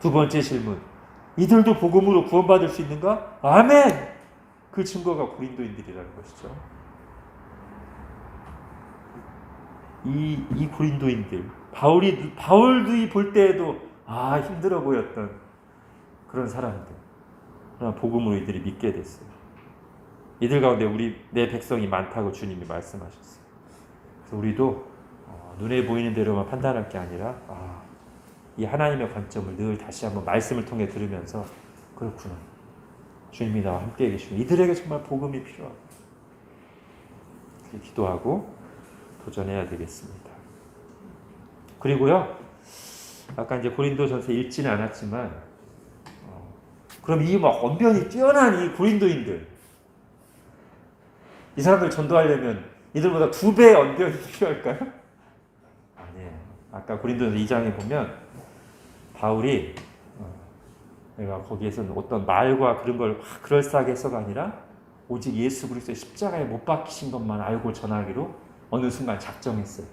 두 번째 질문. 이들도 복음으로 구원받을 수 있는가? 아멘! 그 증거가 고린도인들이라는 것이죠. 이 고린도인들. 바울도 볼 때에도 힘들어 보였던 그런 사람들. 그러나 복음으로 이들이 믿게 됐어요. 이들 가운데 내 백성이 많다고 주님이 말씀하셨어요. 그래서 우리도 눈에 보이는 대로만 판단할 게 아니라 이 하나님의 관점을 늘 다시 한번 말씀을 통해 들으면서 그렇구나. 주님이 나와 함께 계시고 이들에게 정말 복음이 필요하고 기도하고 도전해야 되겠습니다. 그리고요. 아까 이제 고린도전서 읽지는 않았지만 그럼 이 막 언변이 뛰어난 이 고린도인들 이 사람들 전도하려면 이들보다 2배의 언변이 필요할까요? 아니에요. 아까 고린도전서 2장에 보면 바울이 내가 거기에서는 어떤 말과 그런 걸 그럴싸하게 해서가 아니라 오직 예수 그리스도의 십자가에 못 박히신 것만 알고 전하기로 어느 순간 작정했어요.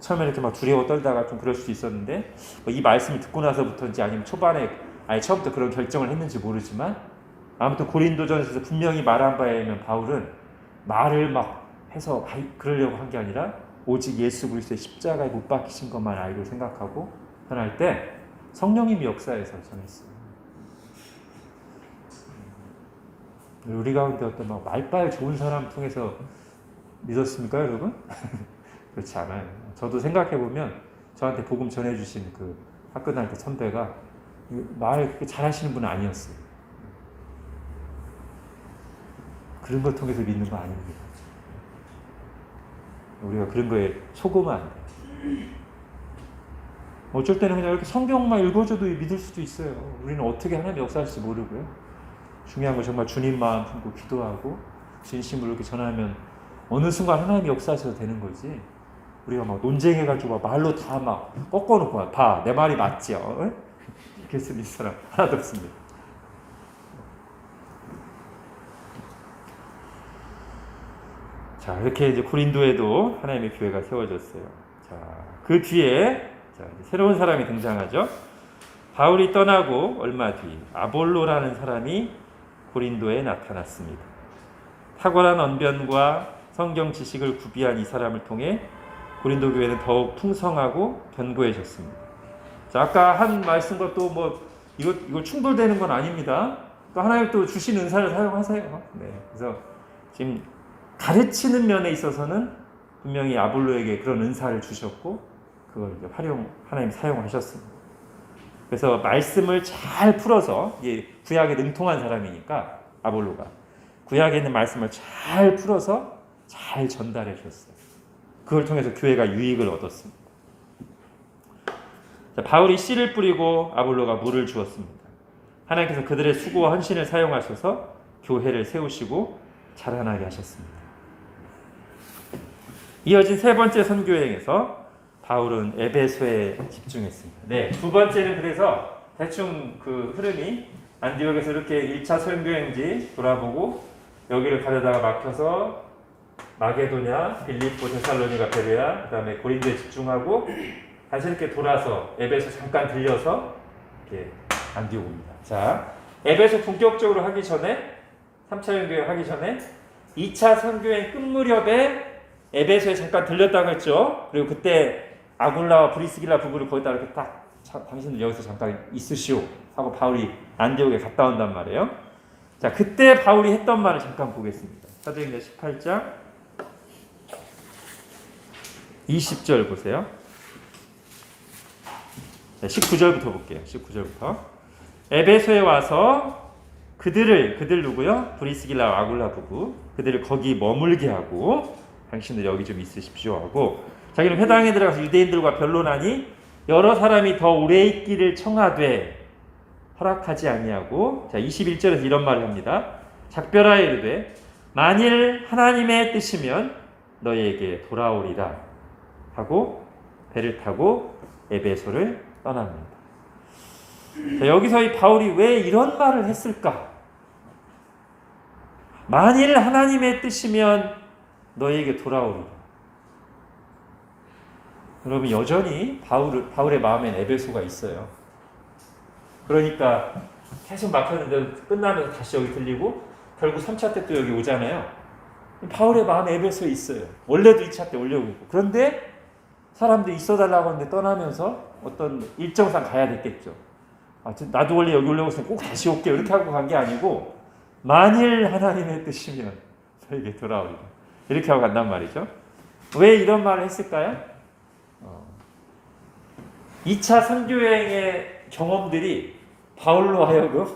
처음에 이렇게 막 두려워 떨다가 좀 그럴 수도 있었는데 이 말씀을 듣고 나서부터인지 아니면 초반에 처음부터 그런 결정을 했는지 모르지만 아무튼 고린도전에서 분명히 말한 바에 의하면 바울은 말을 막 해서 그러려고 한 게 아니라 오직 예수 그리스도의 십자가에 못 박히신 것만 알고 생각하고 전할 때 성령님이 역사해서 전했어요. 우리 가운데 어떤 막 말빨 좋은 사람 통해서 믿었습니까, 여러분? 그렇지 않아요. 저도 생각해 보면 저한테 복음 전해주신 그 학교 다닐 때 선배가 말 그렇게 잘하시는 분은 아니었어요. 그런 걸 통해서 믿는 거 아닙니다. 우리가 그런 거에 속으면 안 돼요. 어쩔 때는 그냥 이렇게 성경만 읽어줘도 믿을 수도 있어요. 우리는 어떻게 하나님 역사할지 모르고요. 중요한 건 정말 주님 마음 품고 기도하고 진심으로 이렇게 전하면 어느 순간 하나님이 역사하셔도 되는 거지. 우리가 막 논쟁해가지고 말로 다 막 꺾어놓고 봐. 내 말이 맞지? 이렇게 해서 믿는 사람 하나도 없습니다. 자, 이렇게 이제 고린도에도 하나님의 교회가 세워졌어요. 자, 그 뒤에 새로운 사람이 등장하죠. 바울이 떠나고 얼마 뒤 아볼로라는 사람이 고린도에 나타났습니다. 탁월한 언변과 성경 지식을 구비한 이 사람을 통해 고린도 교회는 더욱 풍성하고 견고해졌습니다. 자, 아까 한 말씀과 또 뭐 이거 충돌되는 건 아닙니다. 또 하나님 또 주신 은사를 사용하세요. 네, 그래서 지금 가르치는 면에 있어서는 분명히 아볼로에게 그런 은사를 주셨고 그걸 하나님 사용하셨습니다. 그래서 말씀을 잘 풀어서 구약에 능통한 사람이니까 아볼로가 구약에 있는 말씀을 잘 풀어서 잘 전달해 줬어요. 그걸 통해서 교회가 유익을 얻었습니다. 자, 바울이 씨를 뿌리고 아볼로가 물을 주었습니다. 하나님께서 그들의 수고와 헌신을 사용하셔서 교회를 세우시고 자라나게 하셨습니다. 이어진 세 번째 선교여행에서 바울은 에베소에 집중했습니다. 네, 두 번째는 그래서 대충 그 흐름이 안디옥에서 이렇게 1차 선교여행지 돌아보고 여기를 가려다가 막혀서 마게도냐, 빌립보, 데살로니가, 베레아, 그 다음에 고린도에 집중하고 다시 이렇게 돌아서 에베소 잠깐 들려서 이렇게 안디옥 옵니다. 자, 에베소 본격적으로 하기 전에 3차 선교여행 하기 전에 2차 선교여행 끝 무렵에 에베소에 잠깐 들렸다고 했죠. 그리고 그때 아굴라와 브리스길라 부부를 거기다 이렇게 딱 당신들 여기서 잠깐 있으시오 하고 바울이 안디옥에 갔다 온단 말이에요. 자, 그때 바울이 했던 말을 잠깐 보겠습니다. 사도행전 18장 20절 보세요. 19절부터 볼게요. 19절부터. 에베소에 와서 그들 누구요? 브리스길라와 아굴라 부부 그들을 거기 머물게 하고 당신들 여기 좀 있으십시오 하고 자기는 회당에 들어가서 유대인들과 변론하니 여러 사람이 더 오래 있기를 청하되 허락하지 아니하고 자 21절에서 이런 말을 합니다. 작별하여 이르되 만일 하나님의 뜻이면 너희에게 돌아오리라 하고 배를 타고 에베소를 떠납니다. 자, 여기서 이 바울이 왜 이런 말을 했을까? 만일 하나님의 뜻이면 너희에게 돌아오리라. 여러분 여전히 바울의 마음엔 에베소가 있어요. 그러니까 계속 막혔는데 끝나면서 다시 여기 들리고 결국 3차 때 또 여기 오잖아요. 바울의 마음에 에베소에 있어요. 원래도 2차 때 오려고 했고 그런데 사람들이 있어달라고 하는데 떠나면서 어떤 일정상 가야 됐겠죠. 나도 원래 여기 오려고 했으니 꼭 다시 올게요. 이렇게 하고 간 게 아니고 만일 하나님의 뜻이면 너에게 돌아오리라. 이렇게 하고 간단 말이죠. 왜 이런 말을 했을까요? 2차 선교여행의 경험들이 바울로 하여금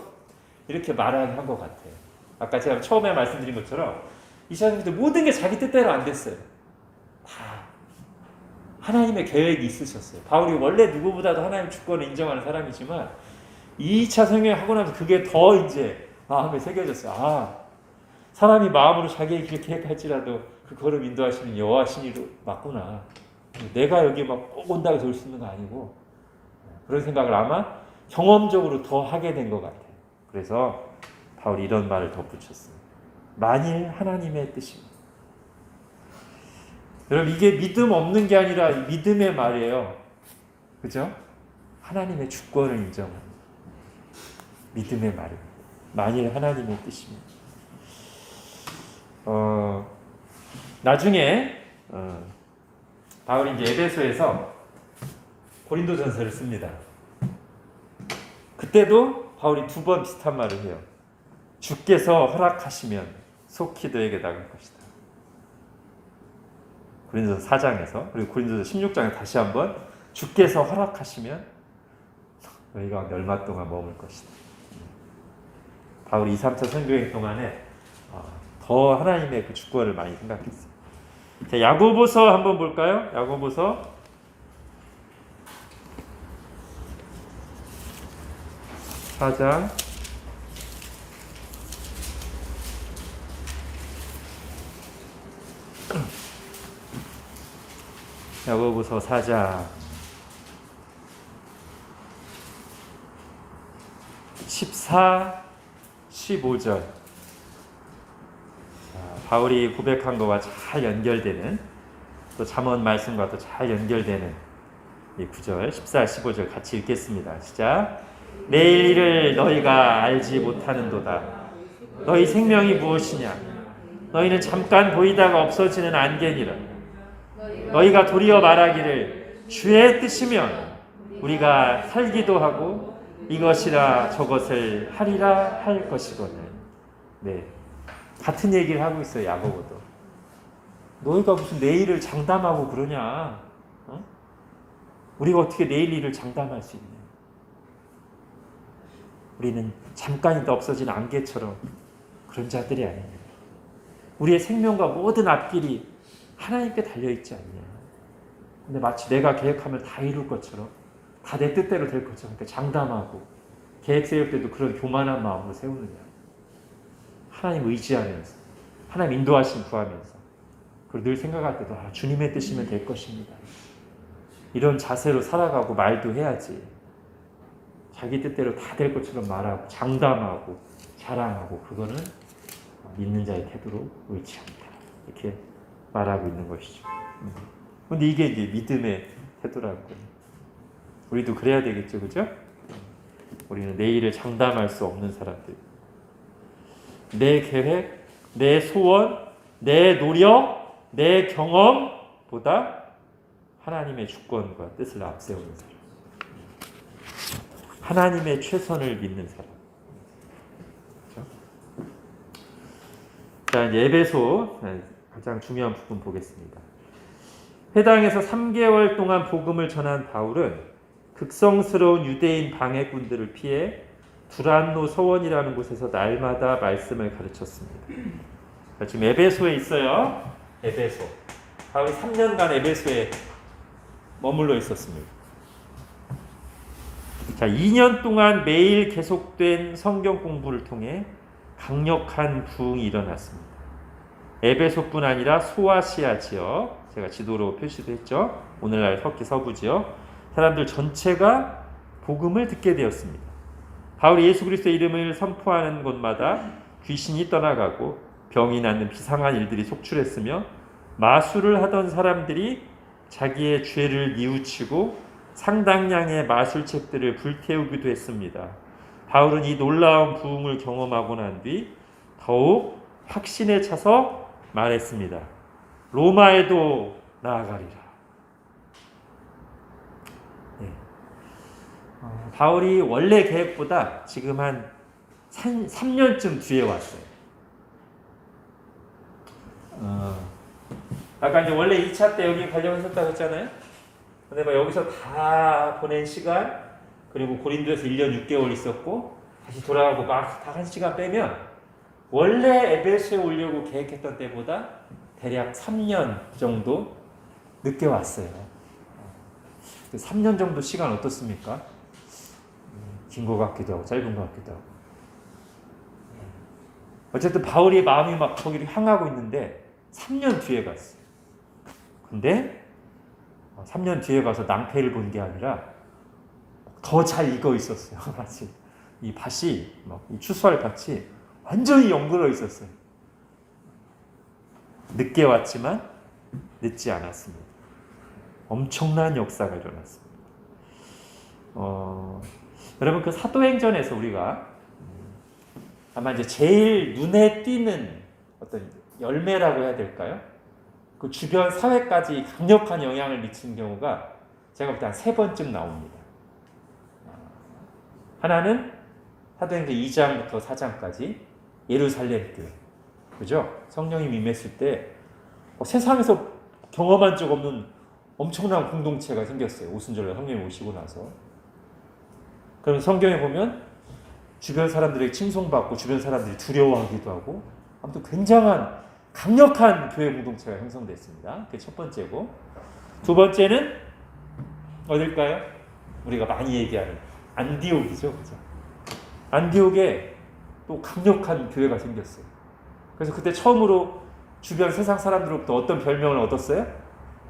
이렇게 말하게 한 것 같아요. 아까 제가 처음에 말씀드린 것처럼 2차 선교때 모든 게 자기 뜻대로 안 됐어요. 다 하나님의 계획이 있으셨어요. 바울이 원래 누구보다도 하나님 주권을 인정하는 사람이지만 2차 선교여행 하고 나서 그게 더 이제 마음에 새겨졌어요. 사람이 마음으로 자기의 길 계획할지라도 그 걸음 인도하시는 여호와 신이 맞구나. 내가 여기 막 꼭 온다고 올 수 있는 거 아니고 그런 생각을 아마 경험적으로 더 하게 된 것 같아요. 그래서 바울이 이런 말을 덧붙였어요. 만일 하나님의 뜻입니다. 여러분 이게 믿음 없는 게 아니라 믿음의 말이에요. 그죠? 하나님의 주권을 인정합니다. 믿음의 말입니다. 만일 하나님의 뜻입니다. 나중에 바울이 이제 에베소에서 고린도전서를 씁니다. 그때도 바울이 두 번 비슷한 말을 해요. 주께서 허락하시면 속히 너에게 나갈 것이다. 고린도서 4장에서 그리고 고린도서 16장에 다시 한번 주께서 허락하시면 너희가 얼마 동안 머물 것이다. 바울이 2, 3차 선교행 동안에 더 하나님의 그 주권을 많이 생각했어요. 자, 야고보서 한번 볼까요? 야고보서 4장 14, 15절. 바울이 고백한 것과 잘 연결되는, 또 잠언 말씀과 또 잘 연결되는 이 9절, 14, 15절 같이 읽겠습니다. 시작. 내일 일을 너희가 알지 못하는도다. 너희 생명이 무엇이냐? 너희는 잠깐 보이다가 없어지는 안개니라. 너희가 도리어 말하기를 주의 뜻이면 우리가 살기도 하고 이것이라 저것을 하리라 할 것이거늘. 네, 같은 얘기를 하고 있어요. 야고보도. 너희가 무슨 내일을 장담하고 그러냐? 우리가 어떻게 내일 일을 장담할 수 있냐? 우리는 잠깐이다 없어진 안개처럼 그런 자들이 아닙니다. 우리의 생명과 모든 앞길이 하나님께 달려있지 않냐? 근데 마치 내가 계획하면 다 이룰 것처럼, 다 내 뜻대로 될 것처럼 장담하고 계획 세울 때도 그런 교만한 마음으로 세우느냐? 하나님 의지하면서, 하나님 인도하심 구하면서, 그리고 늘 생각할 때도 주님의 뜻이면 될 것입니다. 이런 자세로 살아가고 말도 해야지. 자기 뜻대로 다 될 것처럼 말하고 장담하고 자랑하고 그거는 믿는 자의 태도로 옳지 않다. 이렇게 말하고 있는 것이죠. 그런데 이게 이제 믿음의 태도라고. 우리도 그래야 되겠죠, 그죠? 우리는 내일을 장담할 수 없는 사람들. 내 계획, 내 소원, 내 노력, 내 경험보다 하나님의 주권과 뜻을 앞세우는 사람. 하나님의 최선을 믿는 사람. 그렇죠? 자, 이제 에베소 가장 중요한 부분 보겠습니다. 회당에서 3개월 동안 복음을 전한 바울은 극성스러운 유대인 방해꾼들을 피해 두란노 서원이라는 곳에서 날마다 말씀을 가르쳤습니다. 지금 에베소에 있어요. 에베소. 바울이 3년간 에베소에 머물러 있었습니다. 자, 2년 동안 매일 계속된 성경 공부를 통해 강력한 부흥이 일어났습니다. 에베소뿐 아니라 소아시아 지역, 제가 지도로 표시도 했죠. 오늘날 터키 서부 지역 사람들 전체가 복음을 듣게 되었습니다. 바울이 예수 그리스도의 이름을 선포하는 곳마다 귀신이 떠나가고 병이 낫는 비상한 일들이 속출했으며 마술을 하던 사람들이 자기의 죄를 뉘우치고 상당량의 마술책들을 불태우기도 했습니다. 바울은 이 놀라운 부흥을 경험하고 난 뒤 더욱 확신에 차서 말했습니다. 로마에도 나아가리라. 네. 바울이 원래 계획보다 지금 한 3년쯤 뒤에 왔어요. 아까 이제 원래 2차 때 여기 가려고 했었다고 했잖아요. 근데 뭐 여기서 다 보낸 시간, 그리고 고린도에서 1년 6개월 있었고 다시 돌아가고 막 다 한 시간 빼면 원래 에베소에 오려고 계획했던 때보다 대략 3년 정도 늦게 왔어요. 3년 정도 시간 어떻습니까? 긴 것 같기도 하고 짧은 것 같기도 하고. 어쨌든 바울이 마음이 막 거기를 향하고 있는데 3년 뒤에 갔어요. 근데 3년 뒤에 가서 낭패를 본 게 아니라 더 잘 익어 있었어요. 마치 이 밭이 이 추수할 밭이 완전히 연그러 있었어요. 늦게 왔지만 늦지 않았습니다. 엄청난 역사가 일어났습니다. 여러분 그 사도행전에서 우리가 아마 이제 제일 눈에 띄는 어떤 열매라고 해야 될까요? 그 주변 사회까지 강력한 영향을 미친 경우가 제가 볼 때 한 3번쯤 나옵니다. 하나는 사도행전 2장부터 4장까지 예루살렘 교회. 그죠? 성령이 임했을 때 세상에서 경험한 적 없는 엄청난 공동체가 생겼어요. 오순절날 성령이 오시고 나서. 그럼 성경에 보면 주변 사람들에게 칭송받고 주변 사람들이 두려워하기도 하고 아무튼 굉장한 강력한 교회 공동체가 형성됐습니다. 그게 첫 번째고, 두 번째는 어딜까요? 우리가 많이 얘기하는 안디옥이죠. 그죠? 안디옥에 또 강력한 교회가 생겼어요. 그래서 그때 처음으로 주변 세상 사람들로부터 어떤 별명을 얻었어요?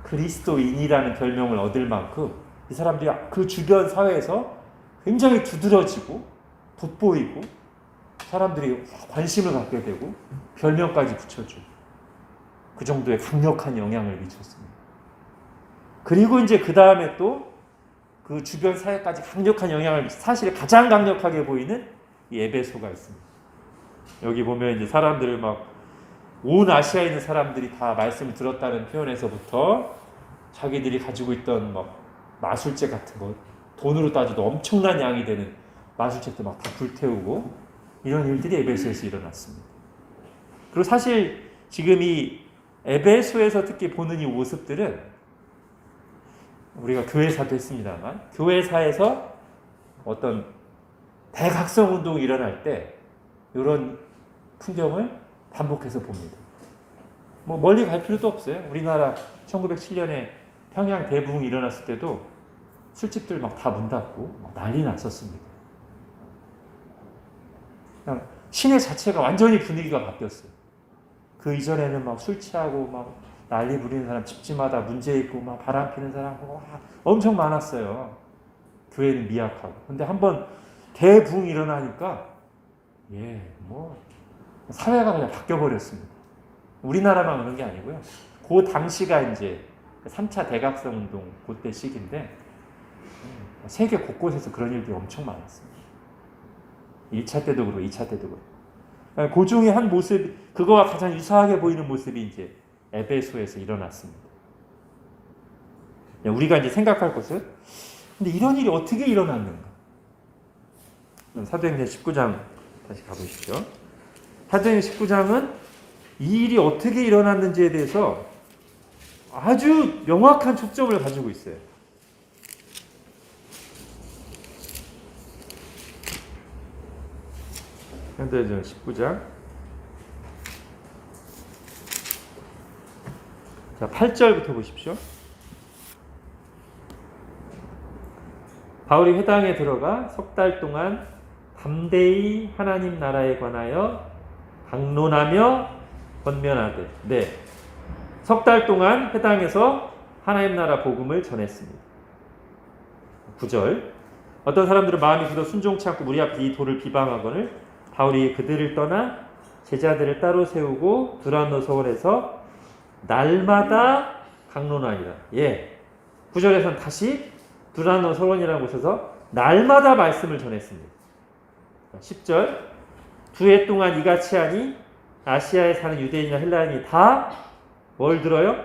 그리스도인이라는 별명을 얻을 만큼 이 사람들이 그 주변 사회에서 굉장히 두드러지고 돋보이고 사람들이 관심을 갖게 되고 별명까지 붙여주고 그 정도의 강력한 영향을 미쳤습니다. 그리고 이제 그 다음에 또 그 주변 사회까지 강력한 영향을 사실 가장 강력하게 보이는 이 에베소가 있습니다. 여기 보면 이제 사람들을 막 온 아시아에 있는 사람들이 다 말씀을 들었다는 표현에서부터 자기들이 가지고 있던 막 마술책 같은 거 돈으로 따져도 엄청난 양이 되는 마술책도 막 다 불태우고 이런 일들이 에베소에서 일어났습니다. 그리고 사실 지금 이 에베소에서 특히 보는 이 모습들은 우리가 교회사도 했습니다만 교회사에서 어떤 대각성 운동이 일어날 때 이런 풍경을 반복해서 봅니다. 뭐 멀리 갈 필요도 없어요. 우리나라 1907년에 평양 대붕이 일어났을 때도 술집들 막 다 문 닫고 막 난리 났었습니다. 그냥 시내 자체가 완전히 분위기가 바뀌었어요. 그 이전에는 막 술 취하고 막 난리 부리는 사람 집집마다 문제 있고 막 바람 피는 사람 엄청 많았어요. 교회는 미약하고. 근데 한번 대붕이 일어나니까 뭐 사회가 그냥 바뀌어 버렸습니다. 우리나라만 그런 게 아니고요. 그 당시가 이제 3차 대각성 운동 그때 시기인데 세계 곳곳에서 그런 일들이 엄청 많았습니다. 1차 때도 그렇고 2차 때도 그렇고. 그 중에 한 모습, 그거와 가장 유사하게 보이는 모습이 이제 에베소에서 일어났습니다. 우리가 이제 생각할 것은 근데 이런 일이 어떻게 일어났는가? 사도행전 19장 다시 가보시죠. 사도행전 19장은 이 일이 어떻게 일어났는지에 대해서 아주 명확한 초점을 가지고 있어요. 사도행전 19장 자 8절부터 보십시오. 바울이 회당에 들어가 석 달 동안 담대히 하나님 나라에 관하여 강론하며 권면하되 석 달 동안 회당에서 하나님 나라 복음을 전했습니다. 9절 어떤 사람들은 마음이 굳어 순종치 않고 무리 앞에 이 도를 비방하거늘 바울이 그들을 떠나 제자들을 따로 세우고 두란노 서원에서 날마다 강론하니라. 9절에서는 다시 두란노 서원이라는 곳에서 날마다 말씀을 전했습니다. 10절 두 해 동안 이같이 하니 아시아에 사는 유대인이나 헬라인이 다 뭘 들어요?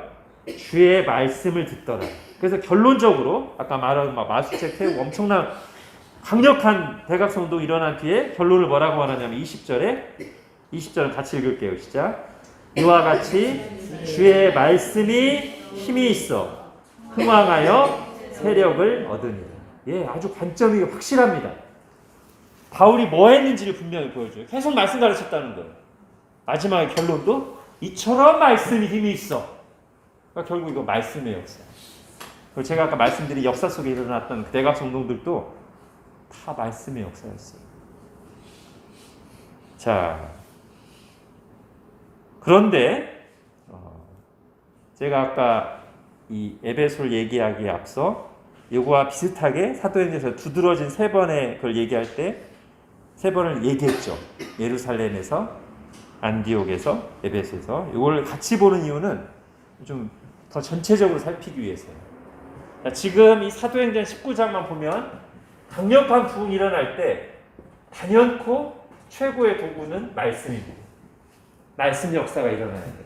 주의 말씀을 듣더라. 그래서 결론적으로 아까 말한 마술책 태우고 엄청난 강력한 대각성 운동이 일어난 뒤에 결론을 뭐라고 말하냐면 20절은 같이 읽을게요. 시작. 이와 같이 주의 말씀이 힘이 있어 흥왕하여 세력을 얻으니라. 아주 관점이 확실합니다. 바울이 뭐 했는지를 분명히 보여줘요. 계속 말씀 가르쳤다는 거예요. 마지막에 결론도 이처럼 말씀이 힘이 있어. 그러니까 결국 이거 말씀의 역사. 그리고 제가 아까 말씀드린 역사 속에 일어났던 그 대각성 운동들도 다 말씀의 역사였어요. 자, 그런데 제가 아까 이 에베소를 얘기하기에 앞서 이거와 비슷하게 사도행전에서 두드러진 세 번의 그걸 얘기할 때 세 번을 얘기했죠. 예루살렘에서, 안디옥에서, 에베소에서. 이걸 같이 보는 이유는 좀 더 전체적으로 살피기 위해서예요. 지금 이 사도행전 19장만 보면 강력한 부흥이 일어날 때 단연코 최고의 도구는 말씀입니다. 말씀 역사가 일어나야 돼요.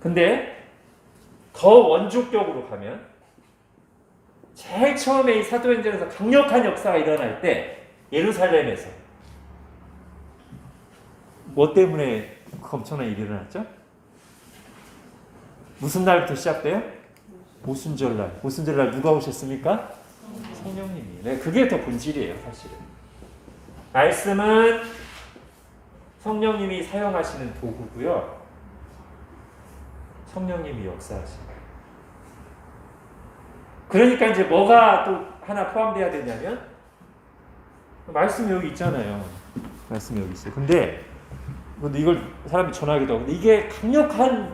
근데 더 원초적으로 가면 제일 처음에 이 사도행전에서 강력한 역사가 일어날 때 예루살렘에서 뭐 때문에 그 엄청난 일이 일어났죠? 무슨 날부터 시작돼요? 오순절날. 오순절날 누가 오셨습니까? 성령님이. 네, 그게 더 본질이에요, 사실은. 말씀은 성령님이 사용하시는 도구고요. 성령님이 역사하시는. 그러니까 이제 뭐가 또 하나 포함돼야 되냐면 말씀이 여기 있잖아요. 말씀이 여기 있어요. 근데 이걸 사람이 전하기도 하고, 근데 이게 강력한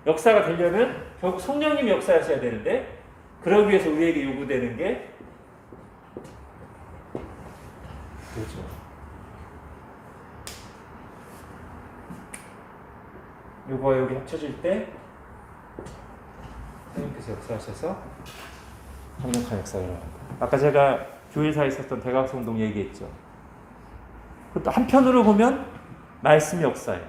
역사가 되려면 결국 성령님이 역사하셔야 되는데, 그러기 위해서 우리에게 요구되는 게 그렇죠. 요거와 여기 합쳐질 때 하나님께서 역사하셔서 강력한 역사가 일어납니다. 아까 제가 교회사에 있었던 대각성동 얘기했죠. 그것도 한편으로 보면 말씀 역사예요.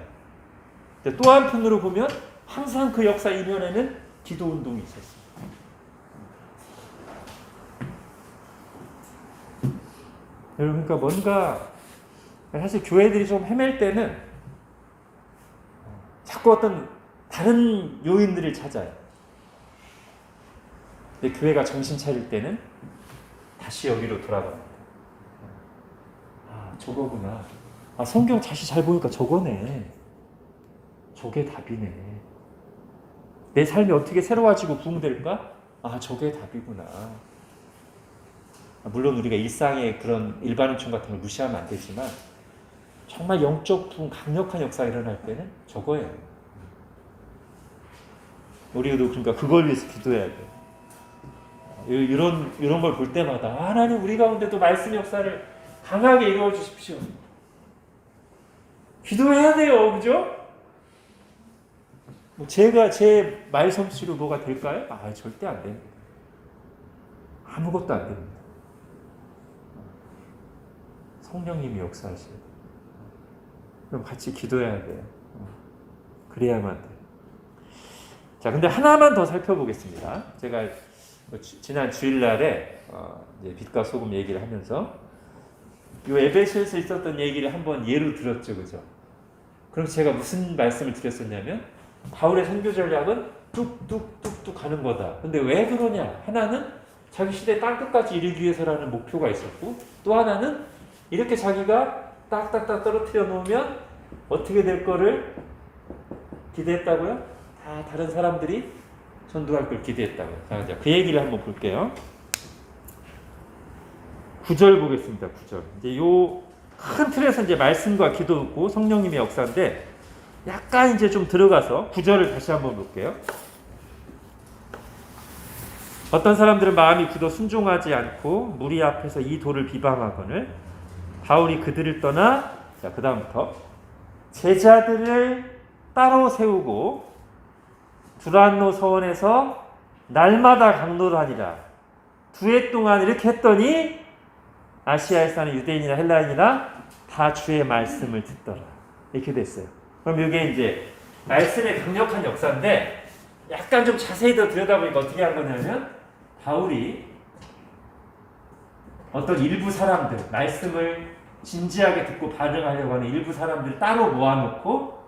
근데 또 한편으로 보면 항상 그 역사 이면에는 기도 운동이 있었어요. 여러분, 그러니까 뭔가 사실 교회들이 좀 헤맬 때는 자꾸 어떤 다른 요인들을 찾아요. 근데 교회가 정신 차릴 때는 다시 여기로 돌아갑니다. 아, 저거구나. 아, 성경 다시 잘 보니까 저거네. 저게 답이네. 내 삶이 어떻게 새로워지고 부흥될까? 아, 저게 답이구나. 물론 우리가 일상의 그런 일반인총 같은 걸 무시하면 안 되지만 정말 영적 부흥, 강력한 역사가 일어날 때는 저거예요. 우리도 그러니까 그걸 위해서 기도해야 돼요. 이런 걸 볼 때마다 하나님 우리 가운데도 말씀 역사를 강하게 이루어 주십시오. 기도해야 돼요, 그죠? 제가 제 말 솜씨로 뭐가 될까요? 아, 절대 안 됩니다. 아무것도 안 됩니다. 성령님이 역사하셔야 돼요. 그럼 같이 기도해야 돼요. 그래야만 돼요. 자, 근데 하나만 더 살펴보겠습니다. 제가 지난 주일날에 이제 빛과 소금 얘기를 하면서 이 에베소에서 있었던 얘기를 한번 예로 들었죠, 그죠? 그럼 제가 무슨 말씀을 드렸었냐면 바울의 선교 전략은 뚝뚝뚝뚝 가는 거다. 근데 왜 그러냐? 하나는 자기 시대 땅끝까지 이르기 위해서라는 목표가 있었고, 또 하나는 이렇게 자기가 딱딱딱 떨어뜨려 놓으면 어떻게 될 거를 기대했다고요? 다 다른 사람들이 전도할 걸 기대했다고요. 자, 그 얘기를 한번 볼게요. 9절 보겠습니다. 9절. 이제 요 큰 틀에서 이제 말씀과 기도고 성령님의 역사인데 약간 이제 좀 들어가서 9절을 다시 한번 볼게요. 어떤 사람들은 마음이 굳어 순종하지 않고 무리 앞에서 이 도를 비방하거늘 바울이 그들을 떠나, 자, 그 다음부터 제자들을 따로 세우고 두란노 서원에서 날마다 강론을 하니라. 2해 동안 이렇게 했더니 아시아에 사는 유대인이나 헬라인이나 다 주의 말씀을 듣더라. 이렇게 됐어요. 그럼 이게 이제 말씀의 강력한 역사인데 약간 좀 자세히 더 들여다보니까 어떻게 한 거냐면 바울이 어떤 일부 사람들, 말씀을 진지하게 듣고 반응하려고 하는 일부 사람들을 따로 모아놓고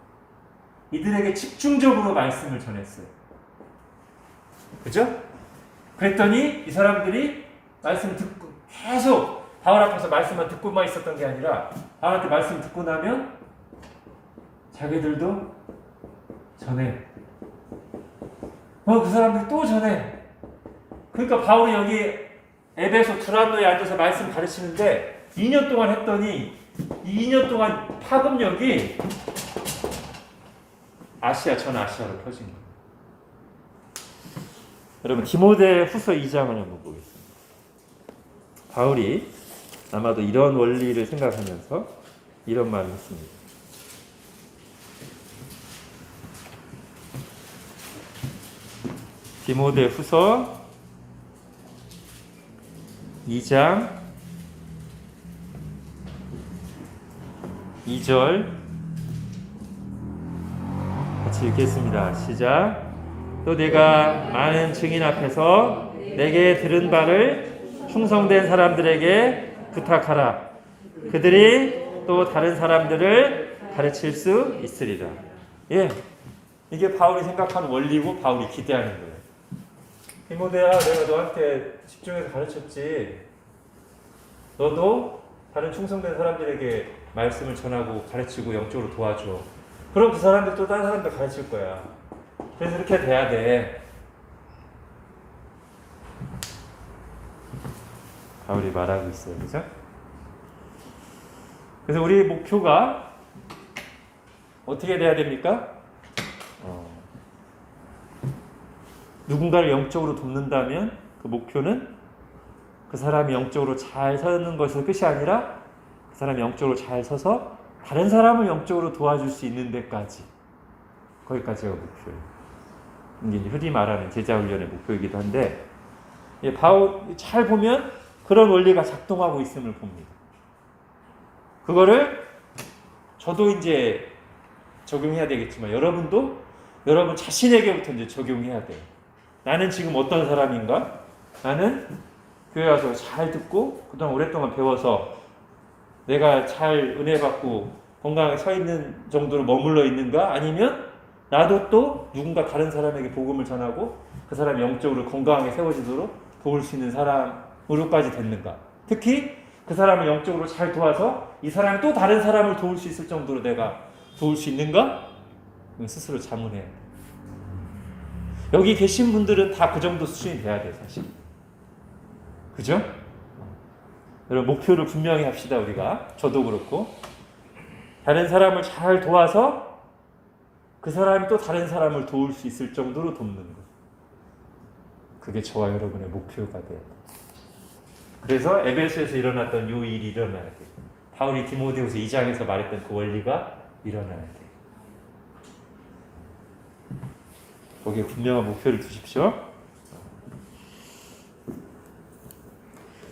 이들에게 집중적으로 말씀을 전했어요. 그죠? 그랬더니 이 사람들이 말씀을 듣고 계속 바울 앞에서 말씀만 듣고만 있었던 게 아니라 바울한테 말씀 듣고 나면 자기들도 전해. 그 사람들 또 전해. 그러니까 바울이 여기 에베소 두란노에 앉아서 말씀 가르치는데 2년 동안 했더니 이 2년 동안 파급력이 아시아 전 아시아로 퍼진 거예요. 여러분 디모데 후서 2장을 한번 보겠습니다. 바울이 아마도 이런 원리를 생각하면서 이런 말을 했습니다. 디모데 후서 2장 2절 같이 읽겠습니다. 시작. 또 내가 많은 증인 앞에서 내게 들은 바를 충성된 사람들에게 부탁하라. 그들이 또 다른 사람들을 가르칠 수 있으리라. 예, 이게 바울이 생각하는 원리고 바울이 기대하는 거예요. 디모데야, 내가 너한테 집중해서 가르쳤지. 너도 다른 충성된 사람들에게 말씀을 전하고 가르치고 영적으로 도와줘. 그럼 그 사람들 또 다른 사람들 가르칠 거야. 그래서 이렇게 돼야 돼. 바울이 말하고 있어요. 그죠? 그래서 우리의 목표가 어떻게 돼야 됩니까? 누군가를 영적으로 돕는다면 그 목표는 그 사람이 영적으로 잘 서는 것에서 끝이 아니라 그 사람이 영적으로 잘 서서 다른 사람을 영적으로 도와줄 수 있는 데까지, 거기까지가 목표예요. 이게 흔히 말하는 제자훈련의 목표이기도 한데, 바울 잘 보면 그런 원리가 작동하고 있음을 봅니다. 그거를 저도 이제 적용해야 되겠지만 여러분도 여러분 자신에게부터 이제 적용해야 돼요. 나는 지금 어떤 사람인가? 나는 교회 와서 잘 듣고 그동안 오랫동안 배워서 내가 잘 은혜 받고 건강하게 서 있는 정도로 머물러 있는가? 아니면 나도 또 누군가 다른 사람에게 복음을 전하고 그 사람이 영적으로 건강하게 세워지도록 도울 수 있는 사람으로까지 됐는가? 특히 그 사람을 영적으로 잘 도와서 이 사람이 또 다른 사람을 도울 수 있을 정도로 내가 도울 수 있는가? 스스로 자문해야 돼. 여기 계신 분들은 다 그 정도 수준이 돼야 돼, 사실. 그죠? 여러분, 목표를 분명히 합시다, 우리가. 저도 그렇고. 다른 사람을 잘 도와서 그 사람이 또 다른 사람을 도울 수 있을 정도로 돕는 것. 그게 저와 여러분의 목표가 돼요. 그래서 에베소에서 일어났던 이 일이 일어나야 돼요. 바울이 디모데후서 2장에서 말했던 그 원리가 일어나야 돼요. 거기에 분명한 목표를 두십시오.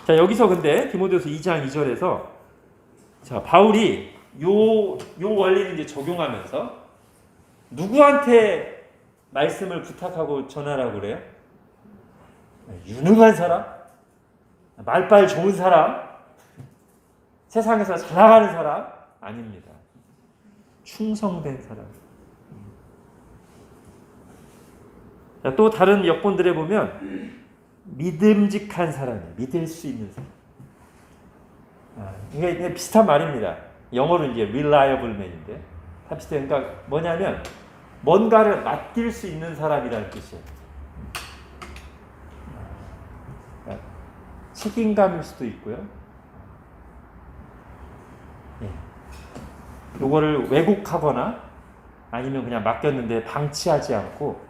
자, 여기서 근데 디모데후서 2장 2절에서 자, 바울이 요 원리를 이제 적용하면서 누구한테 말씀을 부탁하고 전하라고 그래요? 유능한 사람? 말빨 좋은 사람? 세상에서 잘 나가는 사람? 아닙니다. 충성된 사람. 자, 또 다른 역본들에 보면 믿음직한 사람이에요. 믿을 수 있는 사람. 이게 비슷한 말입니다. 영어로 이제 reliable man인데 다 비슷해요. 그러니까 뭐냐면 뭔가를 맡길 수 있는 사람이라는 뜻이에요. 그러니까 책임감일 수도 있고요. 요거를 왜곡하거나 아니면 그냥 맡겼는데 방치하지 않고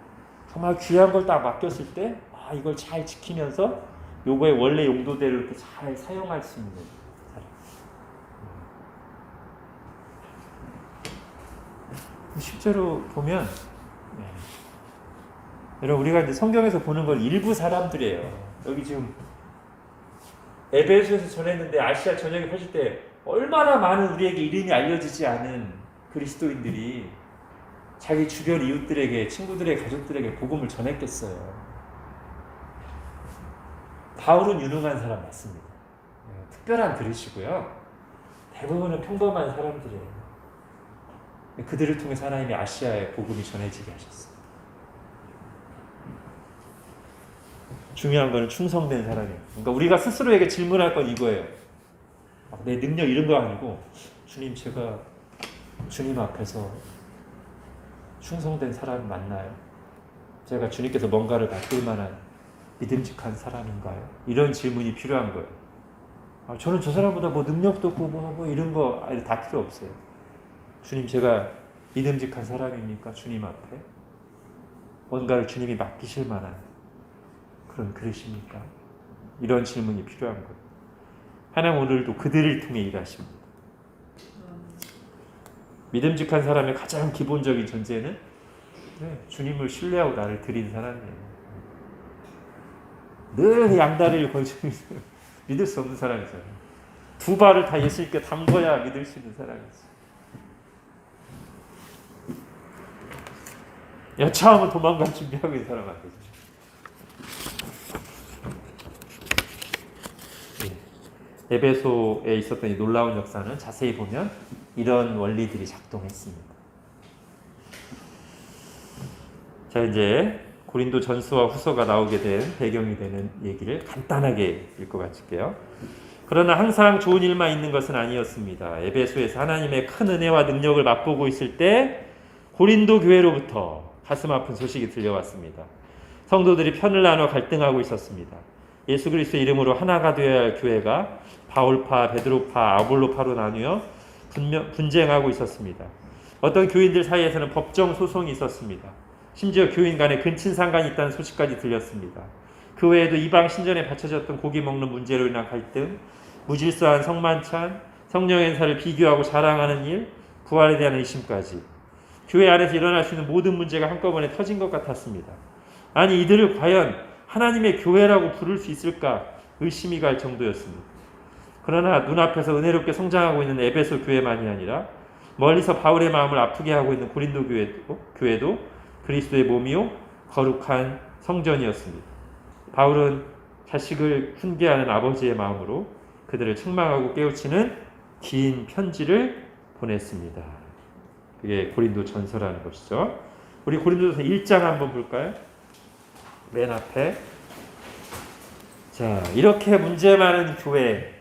정말 귀한 걸 딱 맡겼을 때 이걸 잘 지키면서 요거의 원래 용도대로 이렇게 잘 사용할 수 있는 사람. 실제로 보면 여러분 우리가 이제 성경에서 보는 건 일부 사람들이에요. 여기 지금 에베소에서 전했는데 아시아 전역에 펼칠 때 얼마나 많은 우리에게 이름이 알려지지 않은 그리스도인들이 자기 주변 이웃들에게, 친구들에게, 가족들에게 복음을 전했겠어요. 바울은 유능한 사람 맞습니다. 특별한 그릇이고요. 대부분은 평범한 사람들이에요. 그들을 통해서 하나님이 아시아에 복음이 전해지게 하셨어요. 중요한 건 충성된 사람이에요. 그러니까 우리가 스스로에게 질문할 건 이거예요. 내 능력 이런 거 아니고 주님, 제가 주님 앞에서 충성된 사람 맞나요? 제가 주님께서 뭔가를 맡길 만한 믿음직한 사람인가요? 이런 질문이 필요한 거예요. 저는 저 사람보다 뭐 능력도 없고 뭐 이런 거 다 필요 없어요. 주님, 제가 믿음직한 사람입니까? 주님 앞에 뭔가를 주님이 맡기실 만한 그런 그릇입니까? 이런 질문이 필요한 거예요. 하나님 오늘도 그들을 통해 일하십니다. 믿음직한 사람의 가장 기본적인 전제는 주님을 신뢰하고 나를 드린 사람이에요. 늘 양다리를 걸치고 있어요. 믿을 수 없는 사람이죠. 두 발을 다 예수님께 담궈야 믿을 수 있는 사람이죠. 여차하면 도망갈 준비하고 있는 사람 안 되죠. 에베소에 있었던 이 놀라운 역사는 자세히 보면 이런 원리들이 작동했습니다. 자, 이제 고린도 전서와 후서가 나오게 된 배경이 되는 얘기를 간단하게 읽어가실게요. 그러나 항상 좋은 일만 있는 것은 아니었습니다. 에베소에서 하나님의 큰 은혜와 능력을 맛보고 있을 때 고린도 교회로부터 가슴 아픈 소식이 들려왔습니다. 성도들이 편을 나눠 갈등하고 있었습니다. 예수 그리스도 이름으로 하나가 되어야 할 교회가 바울파, 베드로파, 아볼로파로 나뉘어 분쟁하고 있었습니다. 어떤 교인들 사이에서는 법정 소송이 있었습니다. 심지어 교인 간에 근친 상간이 있다는 소식까지 들렸습니다. 그 외에도 이방 신전에 바쳐졌던 고기 먹는 문제로 인한 갈등, 무질서한 성만찬, 성령의 은사를 비교하고 자랑하는 일, 부활에 대한 의심까지 교회 안에서 일어날 수 있는 모든 문제가 한꺼번에 터진 것 같았습니다. 아니, 이들을 과연 하나님의 교회라고 부를 수 있을까 의심이 갈 정도였습니다. 그러나 눈앞에서 은혜롭게 성장하고 있는 에베소 교회만이 아니라 멀리서 바울의 마음을 아프게 하고 있는 고린도 교회도 그리스도의 몸이요 거룩한 성전이었습니다. 바울은 자식을 훈계하는 아버지의 마음으로 그들을 책망하고 깨우치는 긴 편지를 보냈습니다. 그게 고린도 전서라는 것이죠. 우리 고린도전서 1장 한번 볼까요? 맨 앞에. 자, 이렇게 문제 많은 교회,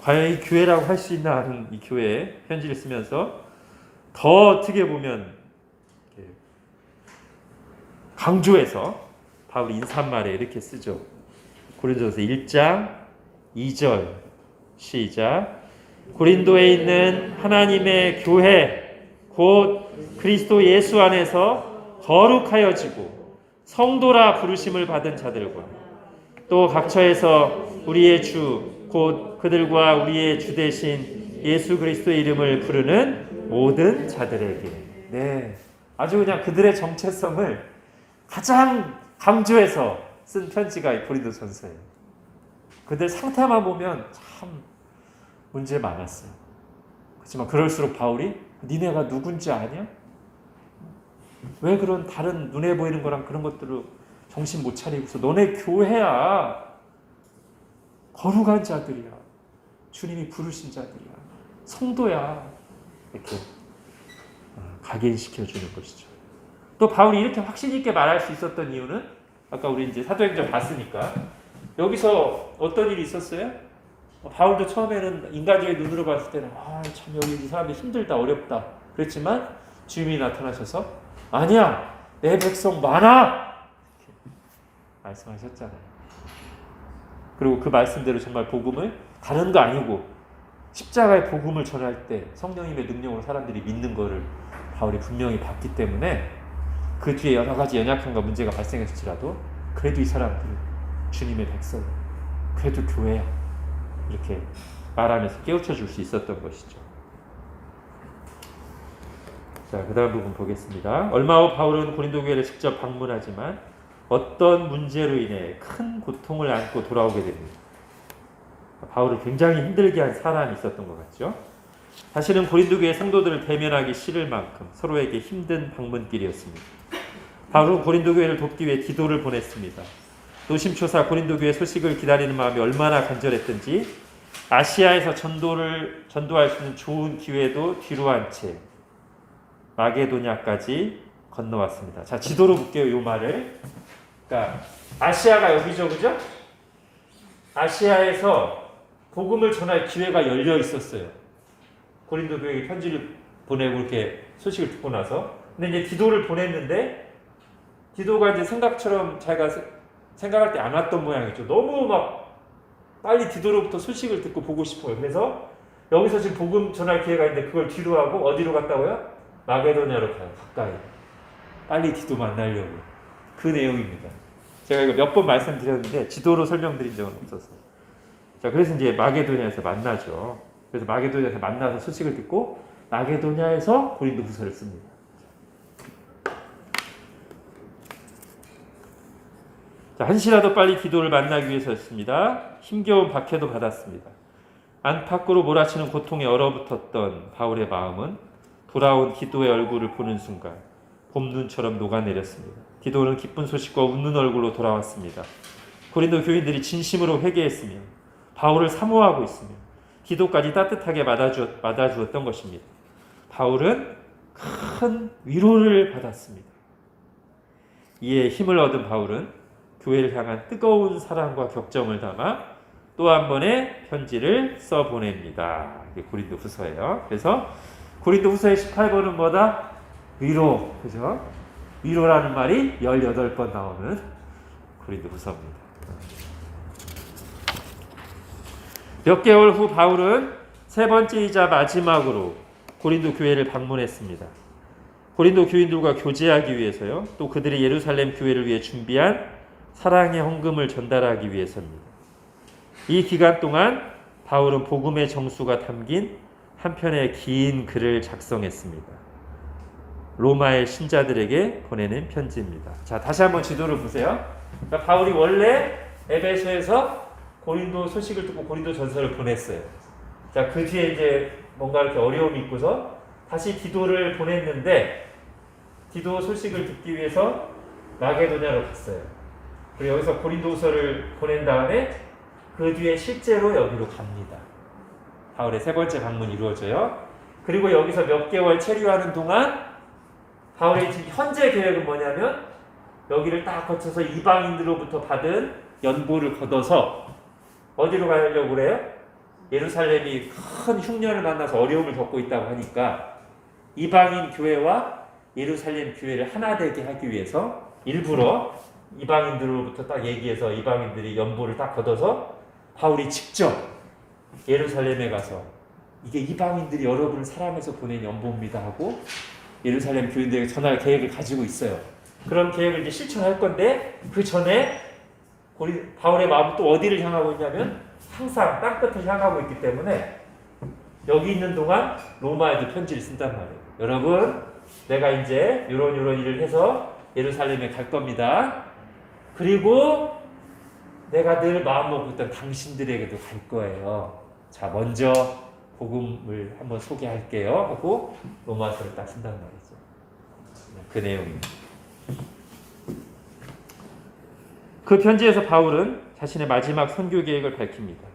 과연 이 교회라고 할 수 있나 하는 이 교회에 편지를 쓰면서 더 어떻게 보면 강조해서 바울이 인사말에 이렇게 쓰죠. 고린도전서 1장 2절 시작. 고린도에 있는 하나님의 교회 곧 그리스도 예수 안에서 거룩하여지고 성도라 부르심을 받은 자들과 또 각처에서 우리의 주 곧 그들과 우리의 주 되신 예수 그리스도의 이름을 부르는 모든 자들에게. 네, 아주 그냥 그들의 정체성을 가장 강조해서 쓴 편지가 이 고린도전서예요. 그들 상태만 보면 참 문제 많았어요. 그렇지만 그럴수록 바울이 니네가 누군지 아냐? 왜 그런 다른 눈에 보이는 거랑 그런 것들을 정신 못 차리고서 너네 교회야. 거룩한 자들이야. 주님이 부르신 자들이야. 성도야. 이렇게 각인시켜주는 것이죠. 또 바울이 이렇게 확신 있게 말할 수 있었던 이유는 아까 우리 이제 사도행전 봤으니까 여기서 어떤 일이 있었어요? 바울도 처음에는 인간적인 눈으로 봤을 때는 참 여기 이 사람이 힘들다 어렵다 그랬지만 주님이 나타나셔서 아니야 내 백성 많아 이렇게 말씀하셨잖아요. 그리고 그 말씀대로 정말 복음을 다른 거 아니고 십자가의 복음을 전할 때 성령님의 능력으로 사람들이 믿는 거를 바울이 분명히 봤기 때문에 그 뒤에 여러 가지 연약함과 문제가 발생했을지라도 그래도 이 사람들은 주님의 백성, 그래도 교회야 이렇게 말하면서 깨우쳐 줄 수 있었던 것이죠. 자, 그 다음 부분 보겠습니다. 얼마 후 바울은 고린도 교회를 직접 방문하지만 어떤 문제로 인해 큰 고통을 안고 돌아오게 됩니다. 바울을 굉장히 힘들게 한 사람이 있었던 것 같죠. 사실은 고린도 교회 성도들을 대면하기 싫을 만큼 서로에게 힘든 방문길이었습니다. 바울은 고린도 교회를 돕기 위해 기도를 보냈습니다. 노심초사 고린도 교회 소식을 기다리는 마음이 얼마나 간절했던지 아시아에서 전도할 수 있는 좋은 기회도 뒤로 한 채 마게도냐까지 건너왔습니다. 자, 지도로 볼게요. 이 말을. 그러니까 아시아가 여기죠, 그죠? 아시아에서 복음을 전할 기회가 열려 있었어요. 고린도 교회에 편지를 보내고 이렇게 소식을 듣고 나서. 근데 이제 디도를 보냈는데 디도가 이제 생각처럼 자기가 생각할 때 안 왔던 모양이죠. 너무 막 빨리 디도로부터 소식을 듣고 보고 싶어요. 그래서 여기서 지금 복음 전할 기회가 있는데 그걸 뒤로 하고 어디로 갔다고요? 마게도냐로 가요. 가까이. 빨리 디도 만나려고. 그 내용입니다. 제가 이거 몇 번 말씀드렸는데 지도로 설명드린 적은 없었어요. 자, 그래서 이제 마게도냐에서 만나죠. 그래서 마게도냐에서 만나서 소식을 듣고 마게도냐에서 고린도 후서를 씁니다. 자, 한시라도 빨리 디도를 만나기 위해서였습니다. 힘겨운 박해도 받았습니다. 안팎으로 몰아치는 고통에 얼어붙었던 바울의 마음은 돌아온 디도의 얼굴을 보는 순간 봄눈처럼 녹아내렸습니다. 디도는 기쁜 소식과 웃는 얼굴로 돌아왔습니다. 고린도 교인들이 진심으로 회개했으며 바울을 사모하고 있으며 기도까지 따뜻하게 맞아주었던 것입니다. 바울은 큰 위로를 받았습니다. 이에 힘을 얻은 바울은 교회를 향한 뜨거운 사랑과 격정을 담아 또 한 번의 편지를 써보냅니다. 이게 고린도후서예요. 그래서 고린도후서의 18번은 뭐다? 위로, 그죠? 위로라는 말이 18번 나오는 고린도후서입니다. 몇 개월 후 바울은 세 번째이자 마지막으로 고린도 교회를 방문했습니다. 고린도 교인들과 교제하기 위해서요. 또 그들이 예루살렘 교회를 위해 준비한 사랑의 헌금을 전달하기 위해서입니다. 이 기간 동안 바울은 복음의 정수가 담긴 한 편의 긴 글을 작성했습니다. 로마의 신자들에게 보내는 편지입니다. 자, 다시 한번 지도를 보세요. 그러니까 바울이 원래 에베소에서 고린도 소식을 듣고 고린도 전서를 보냈어요. 자, 그 뒤에 이제 뭔가 이렇게 어려움이 있고서 다시 디도를 보냈는데 디도 소식을 듣기 위해서 마게도냐로 갔어요. 그리고 여기서 고린도후서를 보낸 다음에 그 뒤에 실제로 여기로 갑니다. 바울의 세 번째 방문이 이루어져요. 그리고 여기서 몇 개월 체류하는 동안 바울의 지금 현재 계획은 뭐냐면 여기를 딱 거쳐서 이방인들로부터 받은 연보를 걷어서 어디로 가려고 그래요? 예루살렘이 큰 흉년을 만나서 어려움을 겪고 있다고 하니까 이방인 교회와 예루살렘 교회를 하나 되게 하기 위해서 일부러 이방인들로부터 딱 얘기해서 이방인들이 연보를 딱 걷어서 바울이 직접 예루살렘에 가서 이게 이방인들이 여러분을 사랑해서 보낸 연보입니다 하고 예루살렘 교인들에게 전할 계획을 가지고 있어요. 그런 계획을 이제 실천할 건데 그 전에 바울의 마음은 또 어디를 향하고 있냐면 항상 땅끝을 향하고 있기 때문에 여기 있는 동안 로마에도 편지를 쓴단 말이에요. 여러분, 내가 이제 이런 일을 해서 예루살렘에 갈 겁니다. 그리고 내가 늘 마음 먹고 있던 당신들에게도 갈 거예요. 자, 먼저 복음을 한번 소개할게요 하고 로마서를 딱 쓴단 말이죠. 그 내용입니다. 그 편지에서 바울은 자신의 마지막 선교 계획을 밝힙니다.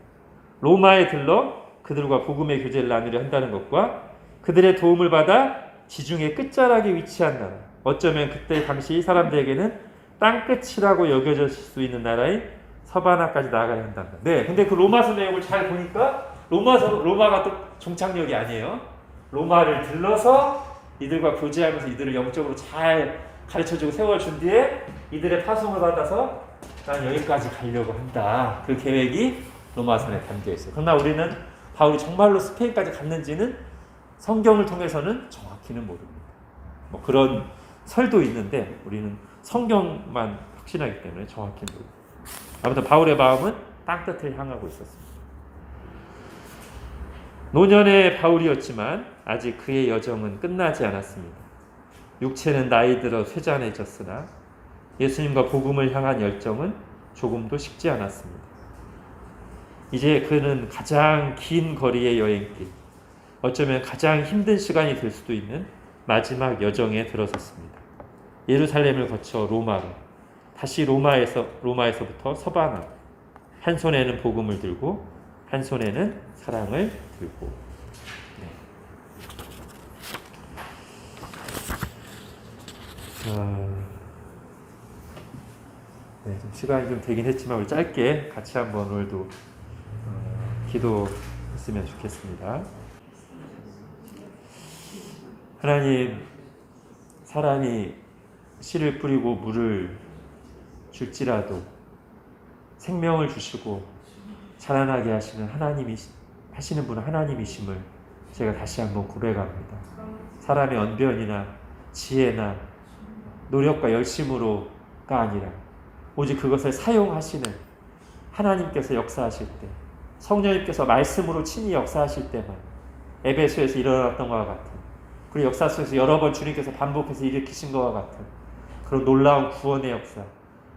로마에 들러 그들과 복음의 교제를 나누려 한다는 것과 그들의 도움을 받아 지중해 끝자락에 위치한 나라, 어쩌면 그때 당시 사람들에게는 땅끝이라고 여겨질 수 있는 나라인 서바나까지 나아가야 한단다. 네, 근데 그 로마서 내용을 잘 보니까 로마가 또 종착역이 아니에요. 로마를 들러서 이들과 교제하면서 이들을 영적으로 잘 가르쳐주고 세워준 뒤에 이들의 파송을 받아서 난 여기까지 가려고 한다. 그 계획이 로마서에 담겨 있어요. 그러나 우리는 바울이 정말로 스페인까지 갔는지는 성경을 통해서는 정확히는 모릅니다. 뭐 그런 설도 있는데 우리는 성경만 확신하기 때문에 정확히 모릅니다. 아무튼 바울의 마음은 땅끝을 향하고 있었습니다. 노년의 바울이었지만 아직 그의 여정은 끝나지 않았습니다. 육체는 나이 들어 쇠잔해졌으나 예수님과 복음을 향한 열정은 조금도 식지 않았습니다. 이제 그는 가장 긴 거리의 여행길, 어쩌면 가장 힘든 시간이 될 수도 있는 마지막 여정에 들어섰습니다. 예루살렘을 거쳐 로마로, 다시 로마에서부터 서바나, 한 손에는 복음을 들고 한 손에는 사랑을 들고. 좀 시간이 좀 되긴 했지만 우리 짧게 같이 한번 오늘도 기도했으면 좋겠습니다. 하나님, 사람이 씨를 뿌리고 물을 줄지라도 생명을 주시고 자라나게 하시는 분은 하나님이심을 제가 다시 한번 고백합니다. 사람의 언변이나 지혜나 노력과 열심으로가 아니라 오직 그것을 사용하시는 하나님께서 역사하실 때, 성령님께서 말씀으로 친히 역사하실 때만 에베소에서 일어났던 것과 같은, 그리고 역사 속에서 여러 번 주님께서 반복해서 일으키신 것과 같은 그런 놀라운 구원의 역사,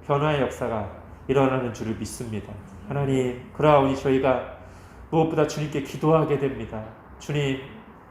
변화의 역사가 일어나는 줄을 믿습니다. 하나님, 그러하오니 저희가 무엇보다 주님께 기도하게 됩니다. 주님,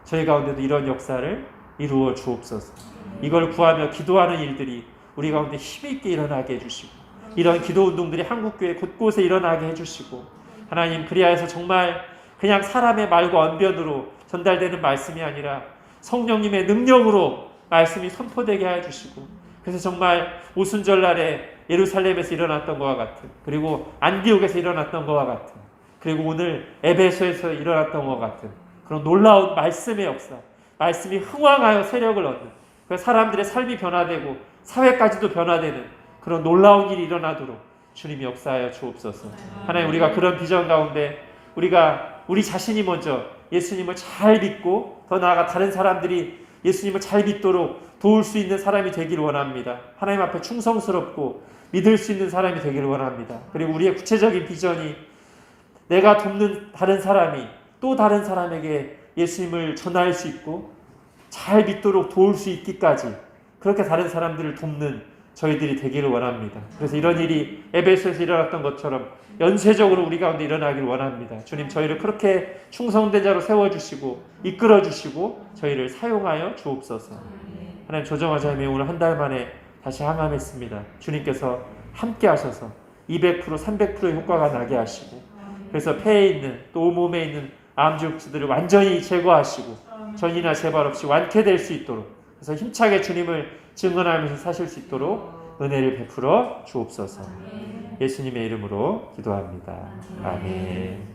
저희 가운데도 이런 역사를 이루어 주옵소서. 이걸 구하며 기도하는 일들이 우리 가운데 힘있게 일어나게 해주시고, 이런 기도 운동들이 한국교회 곳곳에 일어나게 해주시고, 하나님, 그리하여서 정말 그냥 사람의 말과 언변으로 전달되는 말씀이 아니라 성령님의 능력으로 말씀이 선포되게 해주시고, 그래서 정말 오순절날에 예루살렘에서 일어났던 것과 같은, 그리고 안디옥에서 일어났던 것과 같은, 그리고 오늘 에베소에서 일어났던 것과 같은 그런 놀라운 말씀의 역사, 말씀이 흥왕하여 세력을 얻는, 그래서 사람들의 삶이 변화되고 사회까지도 변화되는 그런 놀라운 일이 일어나도록 주님이 역사하여 주옵소서. 하나님, 우리가 그런 비전 가운데 우리 자신이 먼저 예수님을 잘 믿고 더 나아가 다른 사람들이 예수님을 잘 믿도록 도울 수 있는 사람이 되기를 원합니다. 하나님 앞에 충성스럽고 믿을 수 있는 사람이 되기를 원합니다. 그리고 우리의 구체적인 비전이 내가 돕는 다른 사람이 또 다른 사람에게 예수님을 전할 수 있고 잘 믿도록 도울 수 있기까지 그렇게 다른 사람들을 돕는 저희들이 되기를 원합니다. 그래서 이런 일이 에베소에서 일어났던 것처럼 연쇄적으로 우리 가운데 일어나기를 원합니다. 주님, 저희를 그렇게 충성된 자로 세워주시고 이끌어주시고 저희를 사용하여 주옵소서. 하나님, 조정하자며 오늘 한 달 만에 다시 항암했습니다. 주님께서 함께 하셔서 200% 300%의 효과가 나게 하시고, 그래서 폐에 있는 또 온몸에 있는 암주육수들을 완전히 제거하시고 전이나 재발 없이 완쾌될 수 있도록, 그래서 힘차게 주님을 증언하면서 사실 수 있도록 은혜를 베풀어 주옵소서. 예수님의 이름으로 기도합니다. 아멘.